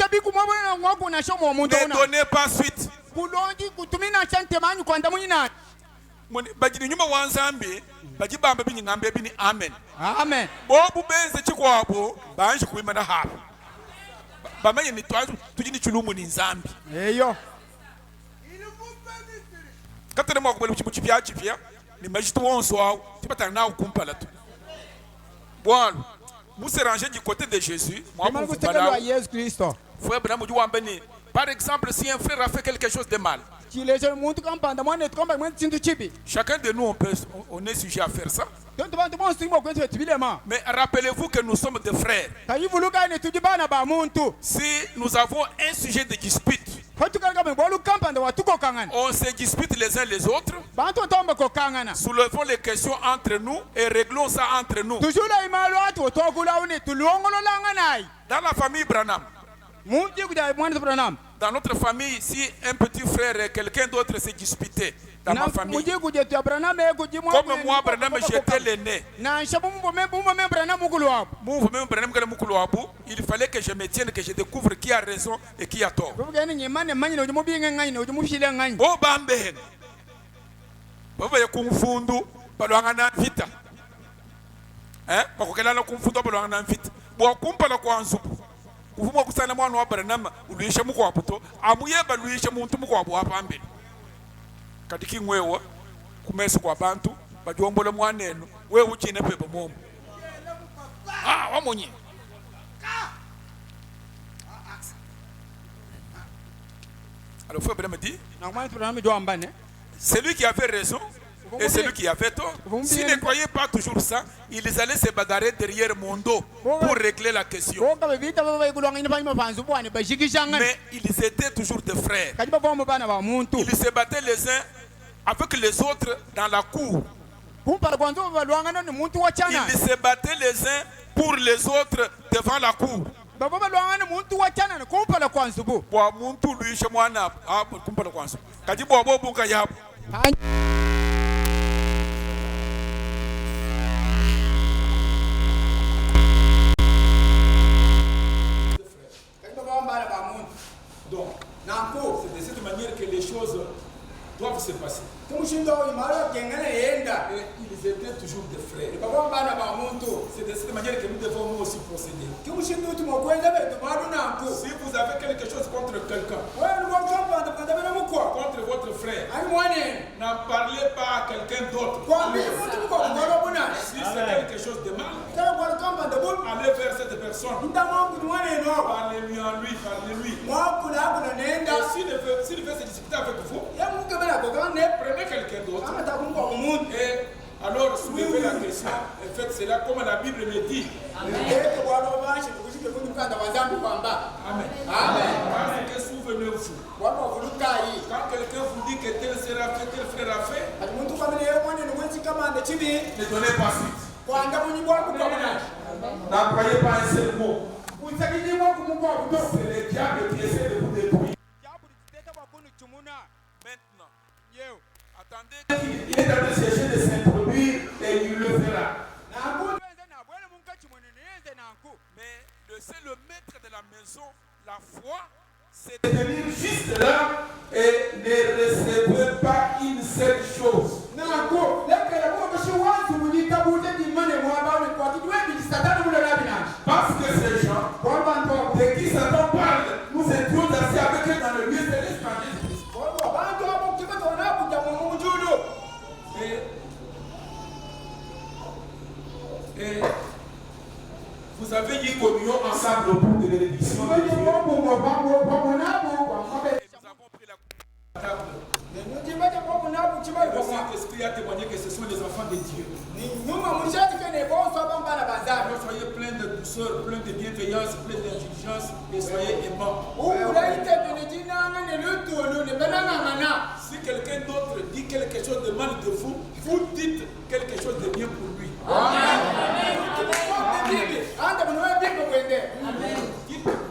donnez pas suite. Amen. Amen. Vous serez rangé du côté de Jésus. Par exemple, si un frère a fait quelque chose de mal, chacun de nous on est sujet à faire ça. Mais rappelez-vous que nous sommes des frères. Si nous avons un sujet de dispute, on se dispute les uns les autres, soulevons les questions entre nous et réglons ça entre nous. Dans la famille Branham, dans notre famille, si un petit frère et quelqu'un d'autre s'est disputé dans ma famille, comme moi, Branham, j'étais l'aîné, il fallait que je me tienne, que je découvre qui a raison et qui a tort. Oh, Bamben. Baba ya kumfundu balwangana vita. Bakokela na kumfundu balwangana vita. Bo kumpala kwa nzubu. Kuvuma kusana mwana wa Branham ulisha muko aputo. Amuyeba luisha muntu muko abo apambele. Katiki ngwewa kumeso kwa bantu bajombola mwana eno we uchine pepe momo. Wamonye. Alors frère Branham dit celui qui avait raison et celui qui avait tort, s'ils ne croyaient pas toujours ça, ils allaient se bagarrer derrière mon dos pour régler la question. Mais ils étaient toujours des frères. Ils se battaient les uns avec les autres dans la cour. Ils se battaient les uns pour les autres devant la cour. Donc, c'est de cette manière que les choses doivent se passer. Et ils étaient toujours des frères. C'est de cette manière que nous devons nous aussi procéder. Si vous avez quelque chose contre quelqu'un, contre votre frère, n'en parlez pas à quelqu'un d'autre. Si c'est quelque chose de mal, allez vers cette personne. Parlez-lui en lui, parlez-lui. Et s'il veut se discuter avec vous, prenez quelqu'un d'autre. Et alors soulevez la question et faites cela comme la Bible le dit. Amen. Amen. Parce que souvenez-vous, quand quelqu'un vous dit que tel sera fait, tel frère a fait, ne donnez pas suite. N'employez pas un seul mot. C'est le diable qui essaie de vous détruire. Maintenant, attendez qu'il est dans le chercher de s'introduire et il le fera. Mais c'est le maître de la maison, la foi, c'est de venir juste là et ne recevez pas une seule chose. Parce que ces gens, de qui Satan parle, nous étions assis avec eux dans le lieu céleste par Jésus-Christ. Et vous avez eu communion ensemble au bout de l'élection de Dieu. Nous avons pris la table. Le Saint-Esprit a témoigné que ce sont les enfants de Dieu. Soyez pleins de douceur, pleins de bienveillance, pleins d'intelligence et soyez aimants. Si quelqu'un d'autre dit quelque chose de mal de vous, vous dites quelque chose de bien pour lui. Amen.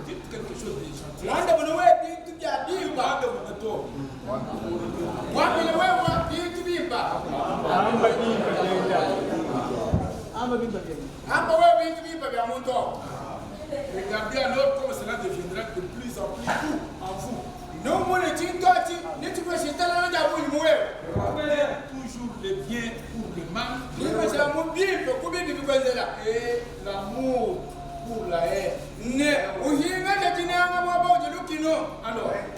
Dites quelque chose de gentil. Regardez alors comment cela deviendra de plus en plus fou en vous. Rappelez toujours le bien pour le mal et l'amour pour la haine.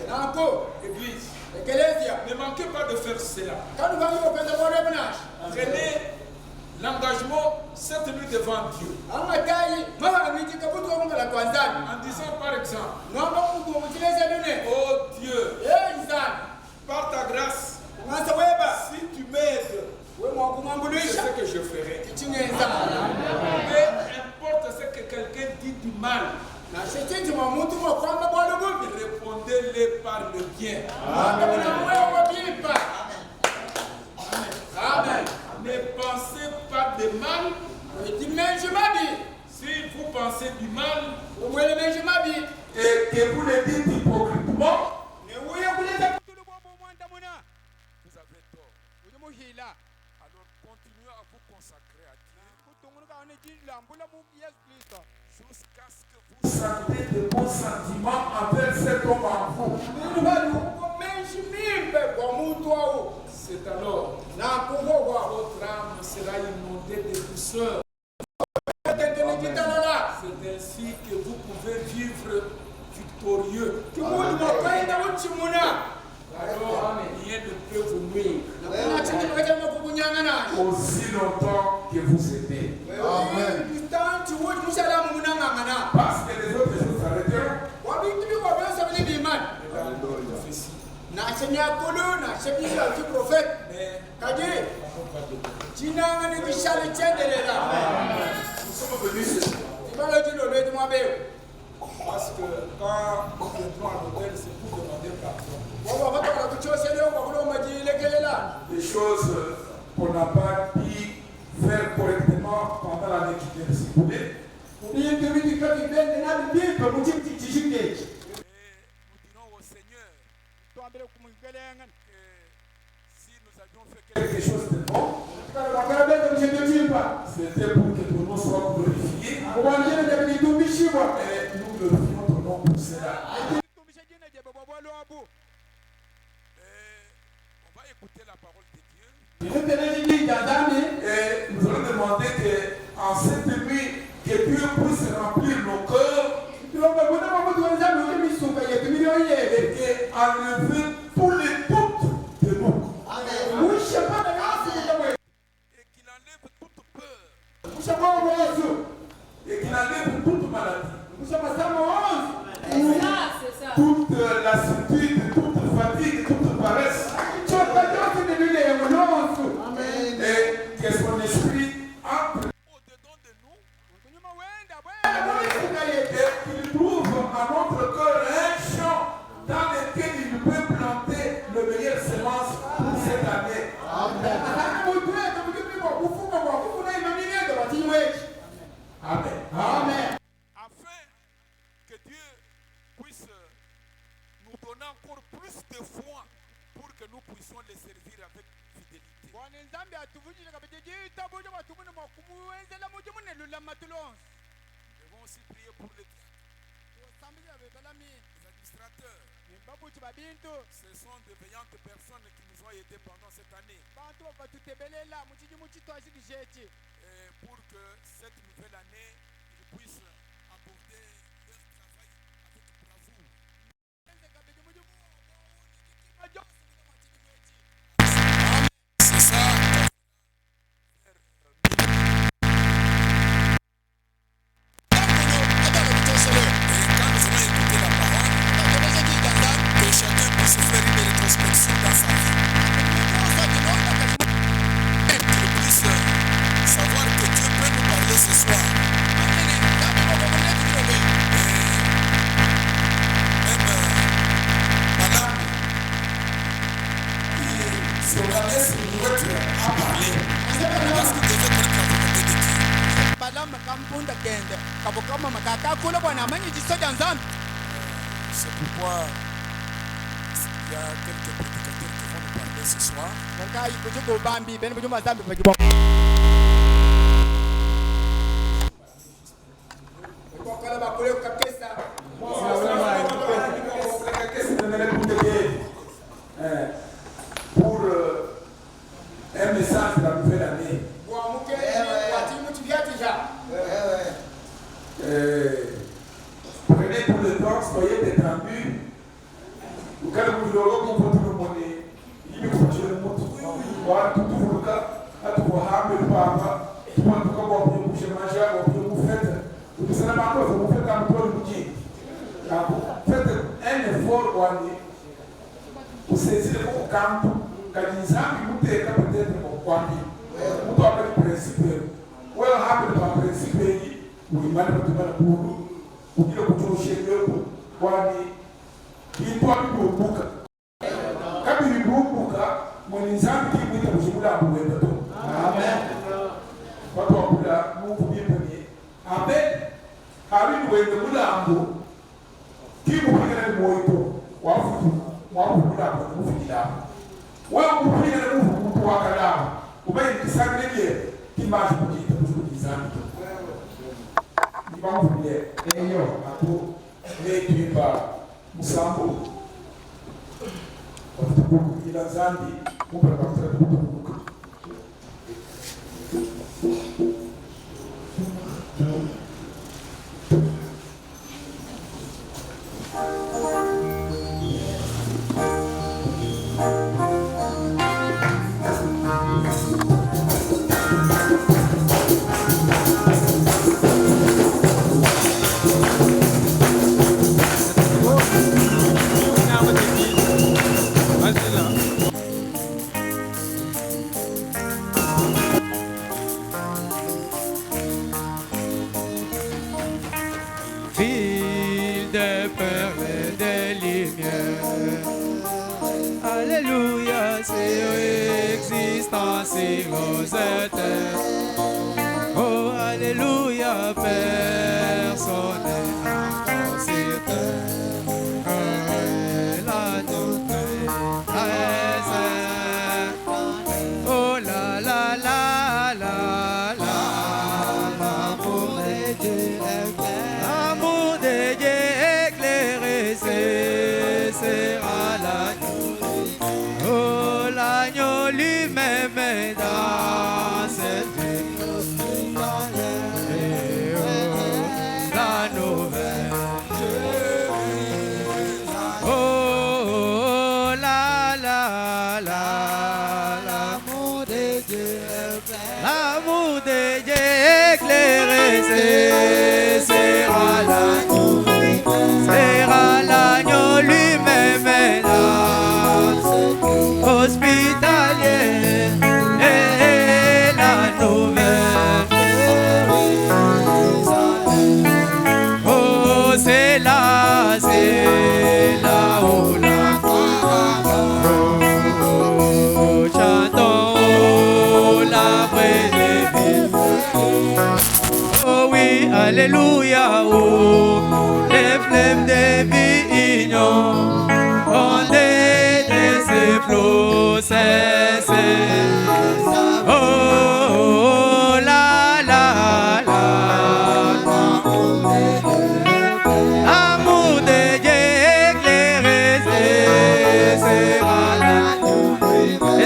Alors, Église, ne manquez pas de faire cela. Prenez l'engagement cette nuit devant Dieu. En disant par exemple, oh Dieu, par ta grâce, si tu m'aides, c'est ce que je ferai. Peu importe ce que quelqu'un dit du mal, répondez-le par le bien. Amen. Ne pensez pas de mal. Si vous pensez du mal et que vous le dites hypocrite. ment, ne wuya kuleta kutulu bobo mwanda muna vous avez tort. ujimuhila Alors continuez à vous consacrer à Dieu kutunguluka one jilambula mu Yesu Kristo jusqu'à ce que vous sentez de bons sentiments envers cet homme en vous. nini bali ukomenshi mimbe kwa muntu wao C'est alors na kuhogwa votre âme sera inondée de douceur. tetene kitalala C'est ainsi que vous pouvez vivre victorieux. kimuli mwakaenda uchimuna Alors, rien ne peut vous nuire na chini wajama kukunyangana aussi longtemps que vous aimez. tanti wuti musalamu munangangana Parce que les autres choses s'arrêteront. wabintu biko byose bili bimani Dans la prophétie. na chenyakulu na chebiya ki prophet Mais kaji jinanga ni kishali chendelela nous sommes venus ce soir. ibalo jino lwetu mwabeo Parce que quand nous viendrons à l'hôtel, c'est pour demander pardon. waba batoka kuchoselewa kwa kuloma jilekelela Des choses qu'on n'a pas pu faire correctement pendant l'année qui vient de s'écouler. bintu bili kati bende na bimpe muchimti chishikechi Et nous dirons au Seigneur twambele kumugelenga que si nous avions fait quelque chose de bon, kala bakala bende muchimti chimpa c'était pour que ton nom soit glorifié. kubanjene de bitumbishibwa Et nous glorifions ton nom pour cela. bitumbishe jina je babo bwalobu On va écouter la parole de Dieu. nitene jinja zambi Et nous allons demander qu'en cette nuit, que Dieu puisse remplir nos cœurs tulombe kuna mabutu wenzangu uli misuka yetu milioni yebe et enlever tous les doutes de nous. mushe pana kasi mtamwe Et qu'il enlève toute peur. mushe kwa mwozu Et qu'il enlève toute maladie. mushe masamo wozu C'est ça. Toute lassitude, toute fatigue, toute paresse. choka jote de lule yemunozu Et que son esprit entre au-dedans de nous kunyuma wenda bwana mwisika yetu et qu'il trouve à notre cœur un champ dans lequel il peut planter le meilleur semence pour cette année. akana muntu wetu mukipikwa kufunga kwa kufuna imaminezo batinywechi Amen. amen Afin que Dieu puisse nous donner encore plus de foi pour que nous puissions les servir avec fidélité. bwana nzambi atuvunjile kabete jitabuja batumune mwakumuwenzela muji munelula matulonsi Nous devons aussi prier pour les osambisa bebalami administrateurs. babuti babintu Ce sont de veillantes personnes qui nous ont aidés pendant cette année. bantu batutebelela muchiji muchitwashikisheci Et pour que cette nouvelle année, ils puissent aborder leur travail avec bravoure. C'est ça. Et quand nous allons écouter la parole, que chacun puisse faire une rétrospection dans sa vie. Et qu'il puisse savoir que Dieu peut nous parler ce soir. Même madame, son année, c'est une autre à parler. Parce que Dieu connaît la volonté de Dieu. balama kampunda kende kabokama makakakula bwana amanyi chisoja nzambi C'est pourquoi il y a quelques prédicateurs qui vont nous parler ce soir. ngai kuchuko bambi bene bujuma zambi bakibo kokala bakule kakesa Pour un message de la nouvelle année. wamuke wati muti byatija Prenez tout le temps, soyez détendus. Vous allez vous dire que vous pouvez monnaie. Il faut que le mot. Voilà, tout le cas. À tout le hamé, le papa. Tout le monde peut vous bouger, manger, vous faites. Vous savez pas quoi, vous faites un peu le bouquet. Faites un effort pour aller. Vous saisissez vos camps. Quand ils ont peut-être au Kwami. Vous doit avoir le principe. Ou alors, le principe, vous demandez tout le monde. Ukile kutushele kwani kitwa bibuka kabiri bibuka munizambi kimwita kushimula kuwenda to amen watu wakula Mungu bipeni amen hari wende mulambo kimu kigera ni moito wa wakuvira kuvira wewe kupira na Mungu wakala ubaye kisangile kimaji kujita kuzungizana nibamuvuye eyo ato nekimba musambo ila zambi mupaka kutaka kutukuka Ville de perles et de lumière. Alléluia, c'est existence éternelle. Oh, Alléluia, personne n'est encore sur terre. La notre oh la la la la la, l'amour de Dieu éclairé. L'amour de Dieu éclairé, sera l'agneau. Oh, l'agneau lui-même est dans cette vie. Et oh, la nouvelle. Oh, la la la, l'amour de Dieu éclairé. L'amour de Dieu éclairé, sera l'agneau. Sera l'agneau lui-même est là. Hospitalier et la nouvelle. Oh, c'est là où la oh, chantons la vraie vie. Oh oui, alléluia, oh, les fleuves des vignons ont laissé flots cesser. Oh, la la la, l'amour de Dieu éclairé,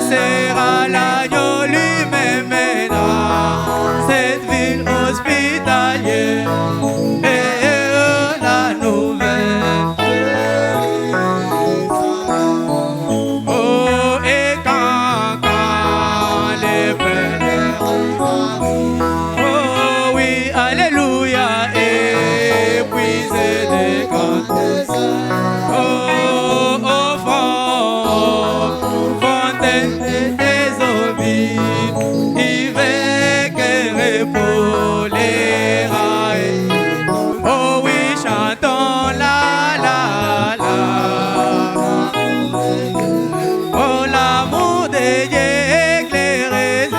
sera l'agneau lui-même dans cette ville hospitalière. Et la nouvelle. Oh, et quand les frères. Oh oui, alléluia, épuisés des cantes. Oh, au fond, fontaine des eaux vives, avec pour les rails. Oh oui, chantons la la la. Oh, l'amour de Dieu éclairé,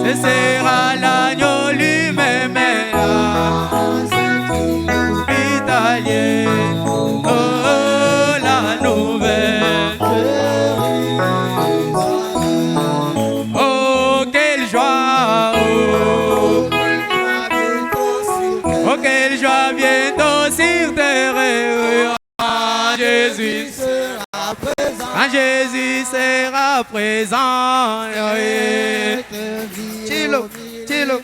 ce sera l'agneau lui-même hospitalier. Oh, la nouvelle. Oh, quelle joie, oh, quelle joie bientôt sur terre. Quand Jésus sera présent. Chilo, chilo.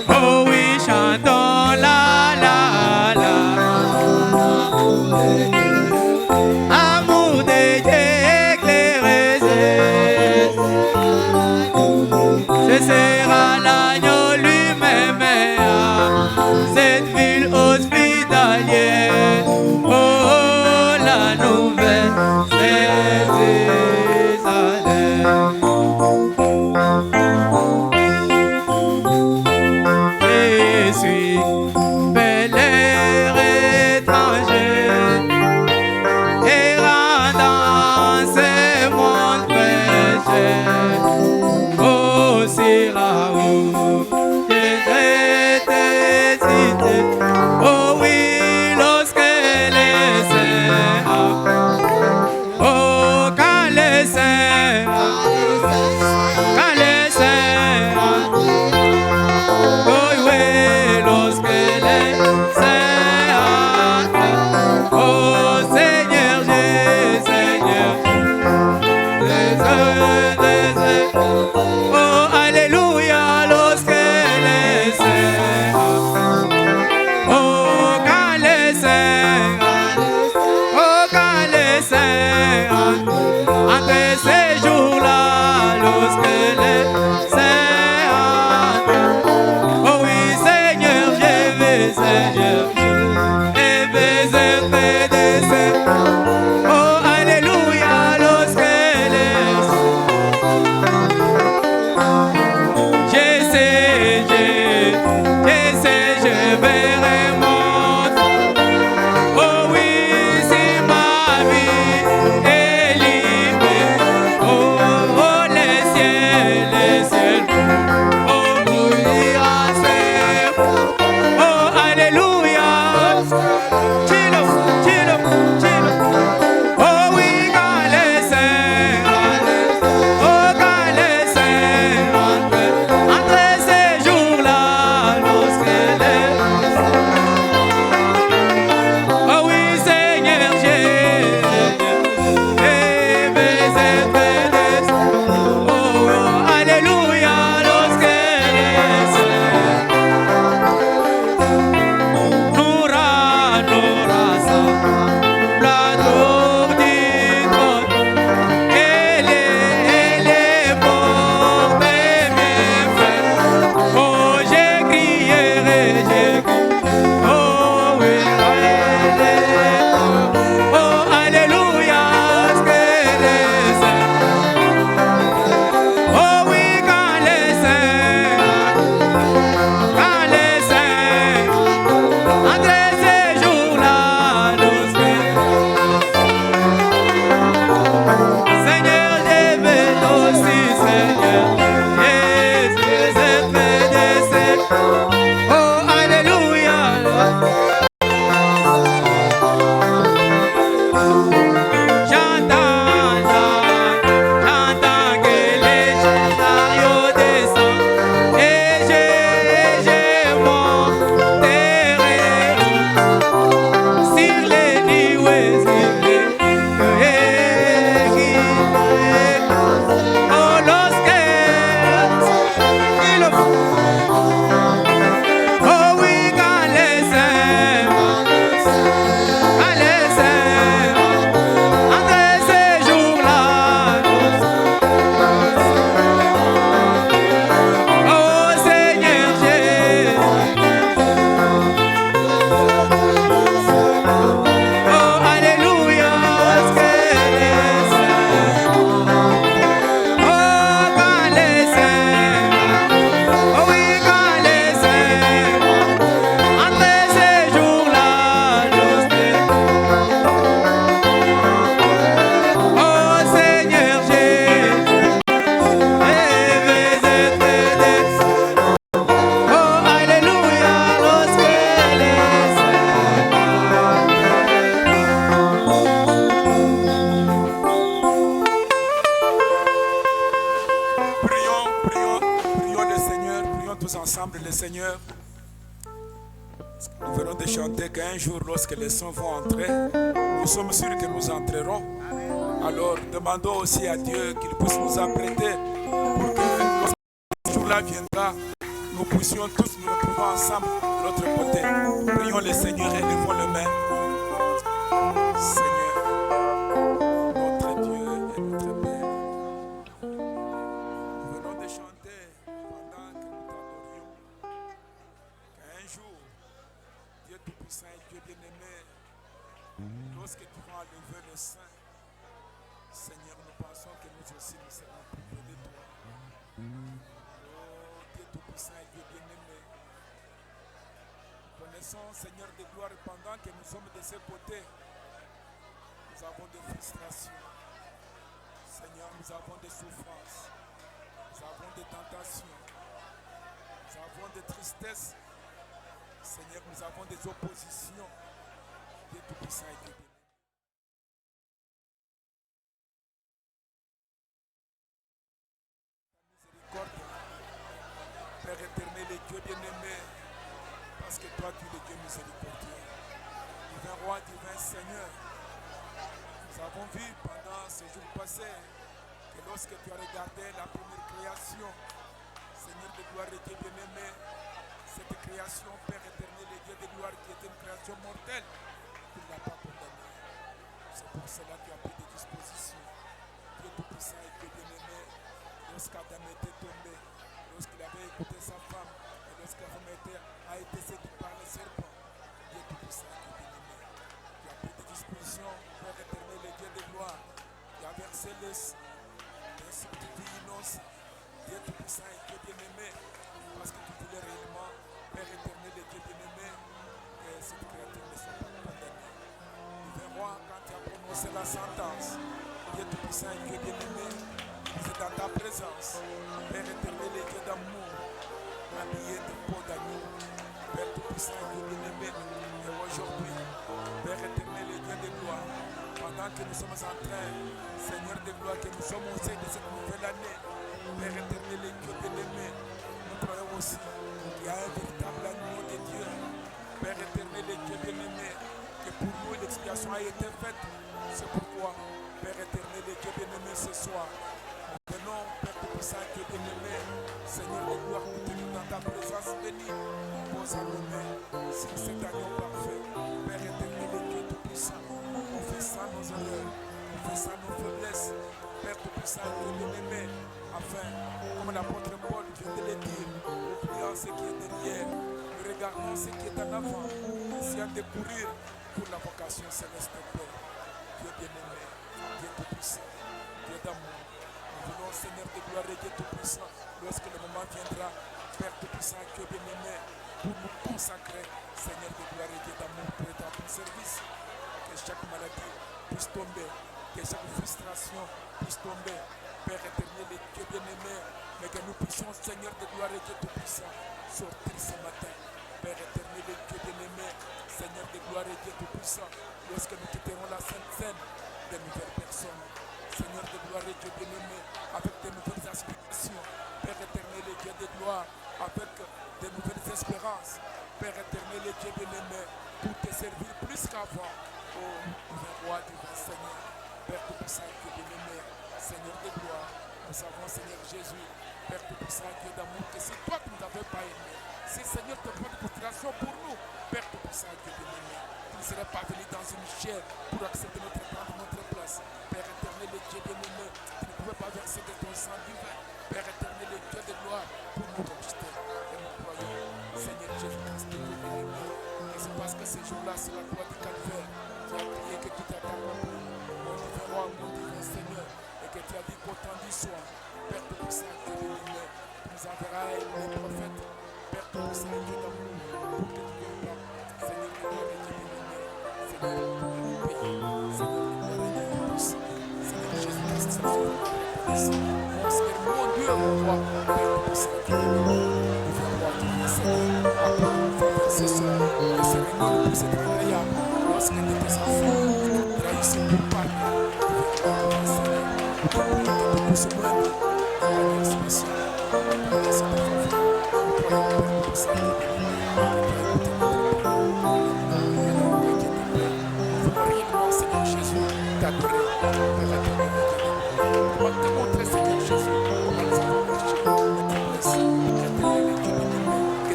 Oh oui, chantons la la la. Amour de Dieu éclairé, ce sera l'agneau lui-même à cette ville hospitalière. Oh, la nouvelle, c'est Jérusalem. Je suis bel-air étranger, errant dans ce monde péché. Oh, c'est là où je Seigneur, nous venons de chanter qu'un jour, lorsque les saints vont entrer, nous sommes sûrs que nous entrerons. Alors, demandons aussi à Dieu qu'il puisse nous apprêter pour que lorsque ce jour-là viendra, nous puissions tous nous retrouver ensemble de l'autre côté. Prions le Seigneur et levons les mains. Seigneur, notre Dieu et notre Père, nous venons de chanter pendant que nous t'adorions qu'un jour, Dieu Tout-Puissant et Dieu bien-aimé, lorsque tu vas lever le sein, Seigneur, nous pensons que nous aussi nous serons plus près de toi. Oh Dieu Tout-Puissant et Dieu bien-aimé, connaissons, Seigneur de gloire, pendant que nous sommes de ce côté, nous avons des frustrations. Seigneur, nous avons des souffrances. Nous avons des tentations. Nous avons des tristesses. Seigneur, nous avons des oppositions. Dieu Tout-Puissant et Dieu bien-aimé. Miséricorde, Père éternel et Dieu bien-aimé, parce que toi tu es le Dieu miséricordieux. Divin Roi, divin Seigneur, nous avons vu pendant ces jours passés que lorsque tu as regardé la première création, Seigneur de gloire et Dieu bien-aimé, cette création, Père éternel et Dieu de gloire, qui était une création mortelle, tu ne l'as pas condamnée. C'est pour cela que tu as pris des dispositions. Dieu Tout-Puissant et Dieu bien-aimé, lorsqu'Adam était tombé, lorsqu'il avait écouté sa femme, et lorsque la femme a été séduite par le serpent, Dieu Tout-Puissant et Dieu bien-aimé, tu as pris des dispositions, Père éternel et Dieu de gloire, tu as versé les innocents, Dieu Tout-Puissant et Dieu bien-aimé, parce que tu voulais réellement, Père éternel et Dieu bien-aimé, que cette créature ne soit pas condamnée. Divin Roi, quand tu as prononcé la sentence, Dieu Tout-Puissant et Dieu bien-aimé, c'est dans ta présence, Père éternel et Dieu d'amour, habillé de peau d'agneau, Père Tout-Puissant et Dieu bien-aimé, et aujourd'hui, Père éternel et Dieu de gloire, pendant que nous sommes en train, Seigneur de gloire, que nous sommes au sein de cette nouvelle année, Père éternel et Dieu bien-aimé, nous croyons aussi qu'il y a un véritable agneau de Dieu, Père éternel et Dieu bien-aimé, que pour nous l'expiation a été faite. C'est pourquoi, Père éternel et Dieu bien-aimé, ce soir, nous venons, Père Tout-Puissant et Dieu bien-aimé, Seigneur de gloire, nous tenons dans ta présence bénie, nous posons nos mains sur cet agneau parfait, Père éternel et Dieu Tout-Puissant, confessant nos erreurs, confessant nos faiblesses, Père Tout-Puissant et Dieu bien-aimé, afin, comme l'apôtre Paul vient de le dire, nous prions ce qui est derrière, nous regardons ce qui est en avant, essayant de courir pour la vocation céleste, Père. Dieu bien-aimé, Dieu Tout-Puissant, Dieu d'amour. Nous voulons, Seigneur de gloire et Dieu Tout-Puissant, lorsque le moment viendra, Père Tout-Puissant, Dieu bien-aimé, pour nous consacrer, Seigneur de gloire et Dieu d'amour, pour être à ton service. Que chaque maladie puisse tomber, que chaque frustration puisse tomber, Père éternel et Dieu bien-aimé, mais que nous puissions, Seigneur de gloire et Dieu Tout-Puissant, sortir ce matin, Père éternel et Dieu bien-aimé, Seigneur de gloire et Dieu Tout-Puissant, lorsque nous quitterons la Sainte Seine, de nouvelles personnes, Seigneur de gloire et Dieu bien-aimé, avec de nouvelles aspirations, Père éternel et Dieu de gloire, avec de nouvelles espérances, Père éternel et Dieu bien-aimé, pour te servir plus qu'avant, oh, divin Roi, divin Seigneur, Père Tout-Puissant et Dieu bien-aimé, Seigneur de gloire, nous savons, Seigneur Jésus, Père Tout-Puissant et Dieu d'amour, que c'est toi qui ne nous avais pas aimé, si Seigneur te prend de considération pour nous, Père Tout-Puissant et Dieu bien-aimé, tu ne serais pas venu dans une chair pour accepter notre prendre notre place, Père éternel et Dieu bien-aimé, tu ne pouvais pas verser de ton sang divin, Père éternel et Dieu de gloire, pour nous rejeter, et nous croyons, Seigneur Jésus-Christ, Dieu bien-aimé, et c'est parce que ce jour-là, c'est la croix du calvaire, tu as crié que tout est accompli, mon divin Roi, mon divin Seigneur, et que tu as dit qu'autant du soir, Père Tout-Puissant, Dieu bien-aimé, tu nous enverras les prophètes, Père Tout-Puissant, Dieu d'amour, pour que tu viennes là, Seigneur de gloire et Dieu bien-aimé, Seigneur de gloire et Dieu pays, Seigneur de gloire et Dieu tous, Seigneur Jésus-Christ, Seigneur de gloire et Dieu, mon Seigneur, mon Dieu, mon roi, Père Tout-Puissant, Dieu bien-aimé, divin Roi, divin Seigneur, après nous faveur ce soir, que ce réunion puisse être agréable, lorsque de tes enfants trahissent pour parler, divin Roi, divin Seigneur, nous te prions que tu puisses nous aider, de manière spéciale, pour laisser ta faveur, nous croyons, Père Tout-Puissant, Que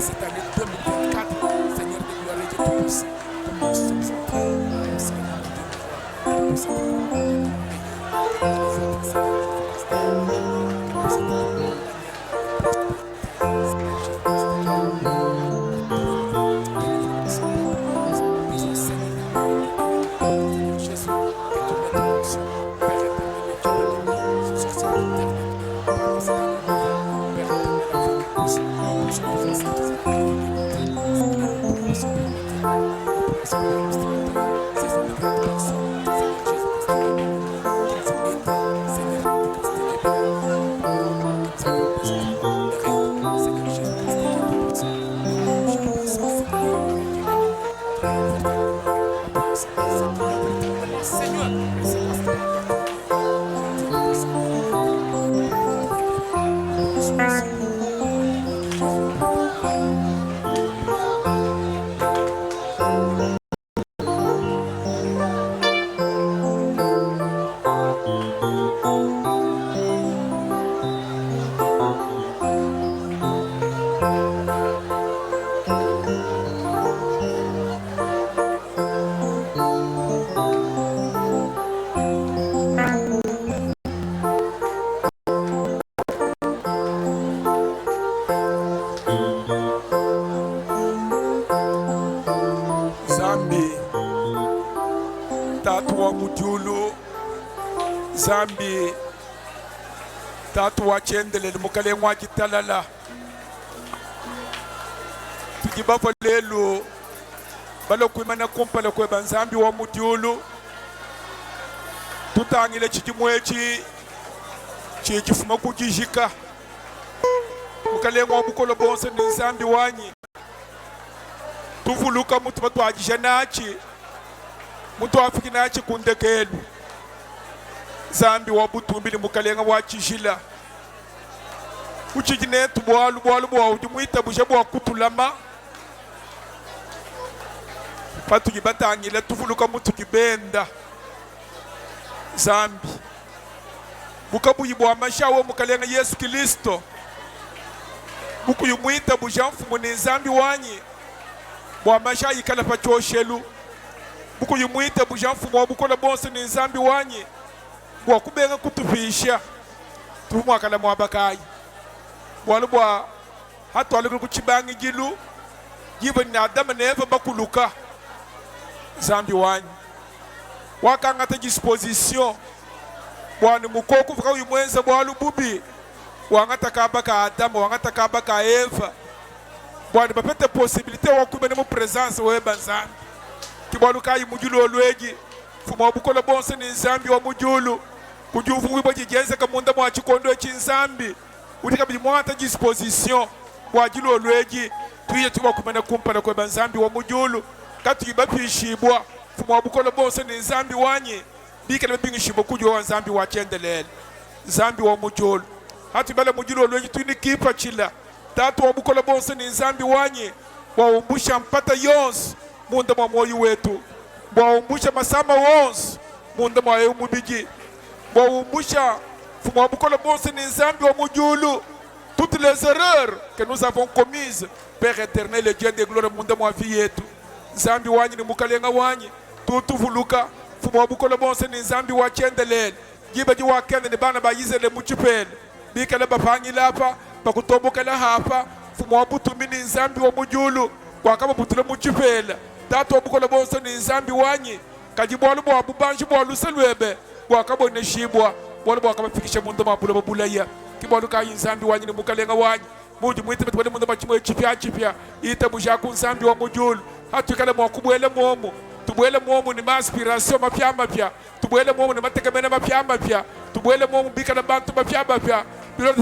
cette année 2024, Seigneur de gloire, je te prie, comme nous sommes en train de Seigneur Zambi tatu wachendele mukale ngwaji talala tujibavo lelo balo kuimana kumpala kwe banzambi wa mudiulu tutangile chijimwechi chijifuma kujijika mukale ngwa mukolo bonse ni nzambi wanyi tuvuluka mutu batu ajisha nachi mutu afiki nachi kundekelu zambi wa butumbili mukalenga wa chishila uchijine tubwalu bwa ujumuita bushabu wa kutulama patu jibatangile tuvuluka mutu jibenda zambi bukabu yibwa mashawo mukalenga Yesu Kristo buku yumuita bushamfu ni zambi wanyi bwa mashayi kala pachoshelu buku yumuita bushamfu wa bukola bonse ni zambi wanyi wakubenga kutufisha tumwakala mwabakayi walubwa hatu walikulu kuchibangi jilu jiba ni adama neva bakuluka zambi wanyi wakangata disposition bwani mukoku fuka uyumwenza bwalu bubi wangata kabaka adama wangata kabaka eva bwani bapete posibilite wakubene mu presence weba nzambi kibwalu kayi mujulu olweji fuma wabukola bonse ni nzambi wa mujulu kujufu wibo jijenze kamunda mwa chikondo chinzambi utika bijimwata disposition wajilo olweji tuye tuba kumena kumpana kwa banzambi wa mujulu katu yibapishibwa fuma wabukola bonse ni nzambi wanyi bika na bingishibo kujwa wa nzambi wa chendelele nzambi wa mujulu hatu ibala mujulu olweji tuini kipa chila tatu wabukola bonse ni nzambi wanyi waumbusha mpata yonsi munda mwa moyo wetu waumbusha masama wonsi munda mwa yu mubiji waumbusha fuma wabukola bonse ni nzambi wa mujulu toutes les erreurs que nous avons commises Père éternel et Dieu de gloire munda mwa vie yetu nzambi wanyi ni mukalenga wanyi tutuvuluka fuma wabukola bonse ni nzambi wa chendelele jibaji wakende ni bana bayizele muchipele bikale bapangila hapa bakutombokela hapa fuma wabutumi ni nzambi wa mujulu wakaba butule muchipele tatu wabukola bonse ni nzambi wanyi kajibwalu bwa bubanji bwa luselwebe wakabo neshibwa bwalu wakaba fikisha munda mabula babulaya kibwalu kayi nzambi wanyi ni mukalenga wanyi muji mwite betwele munda machimwe chipya ita bujaku nzambi wa mujulu hatu kala mwakubwele momo tubwele momo ni maspiration mapya tubwele momo ni mategemene mapya tubwele momo bika na bantu mapya bilo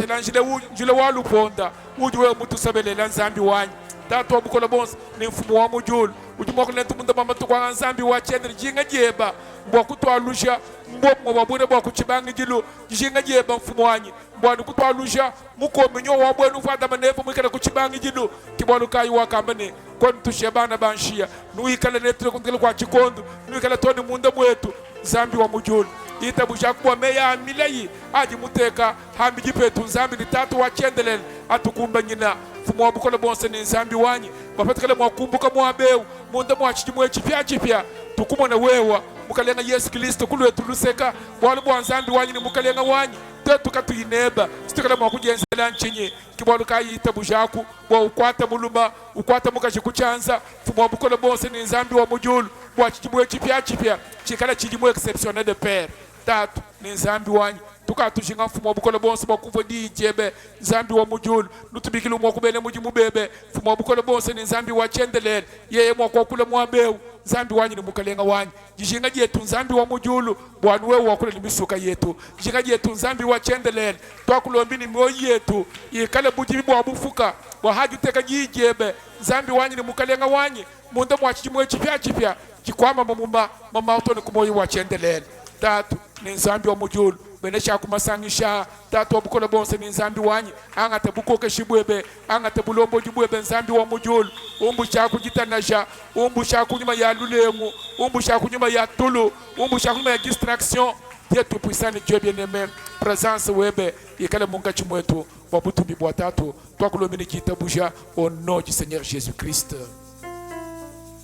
njile walu ponda ujuwe mutu sabelela nzambi wanyi tatu wabukola bonse ni mfumu wa mujulu ujumoko lentu munda mama tukwa nzambi wa chendri jinga jeba mbwa kutwalusha mbwa wabune bwa kuchibangi jilu jinga jeba mfumu wanyi mbwa kutwalusha muko minyo wabwenu fata manefu mwikala kuchibangi jilu kibwalu kayi wakambane kwani tushebana banshia nuikala netre kundile kwa chikondo nuikala toni munda mwetu nzambi wa mujulu itabu jakwa meya milei aji muteka hambi jipetu nzambi ni tatu wa chendelel atukumba nyina fumo wabukola bonse ni nzambi wanyi bapatikale mwakumbuka mwabeu munda mwachiji mwechi chipya tukumona wewa mukalenga Yesu Kristo kulwe tuluseka bwalo bwa nzambi wanyi ni mukalenga wanyi tetu katuyineba sitikala mwakujenzela nchinyi kibwalo kayita bujaku bwa ukwata muluma ukwata mukaji kuchanza fumo wabukola bonse ni nzambi wa mujulu bwachiji mwechi chipya chikala chiji mwe exceptionnel de père tatu ni nzambi wanyi tukatujinga mfumo wabukola bonse bakuvo di jebe nzambi wa mujulu nutubikile mwakubele muji mubebe mfumo wabukola bonse ni nzambi wa chendelele yeye mwakwakula mwabeu nzambi wanyi ni mukalenga wanyi jishinga jetu nzambi wa mujulu bwanu wewe wakula ni misuka yetu jishinga jetu nzambi wa chendelele twakulombini mioyo yetu ikale buji bwa bufuka bwa haji uteka jijebe nzambi wanyi ni mukalenga wanyi munda mwachiji mwe chipya jikwama mama utone kumoyo wa chendelele tatu ni nzambi wa mujulu benesha kumasangisha tatu wabukola bonse ni nzambi wanyi angate bukoke shibwebe angate bulombo jibwebe nzambi wa mujulu umbu shaku jitanasha umbu shaku nyuma ya lulemu umbu shaku nyuma ya tulu umbu shaku nyuma ya distraction Dieu tout puissant Dieu bien-aimé présence webe ikale munga chimwetu wabutumbi bwa tatu twakulomini kitabuja au nom du Seigneur Jésus-Christ.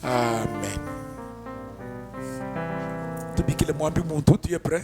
Amen. Tubikile mwambi muntu tu est prêt?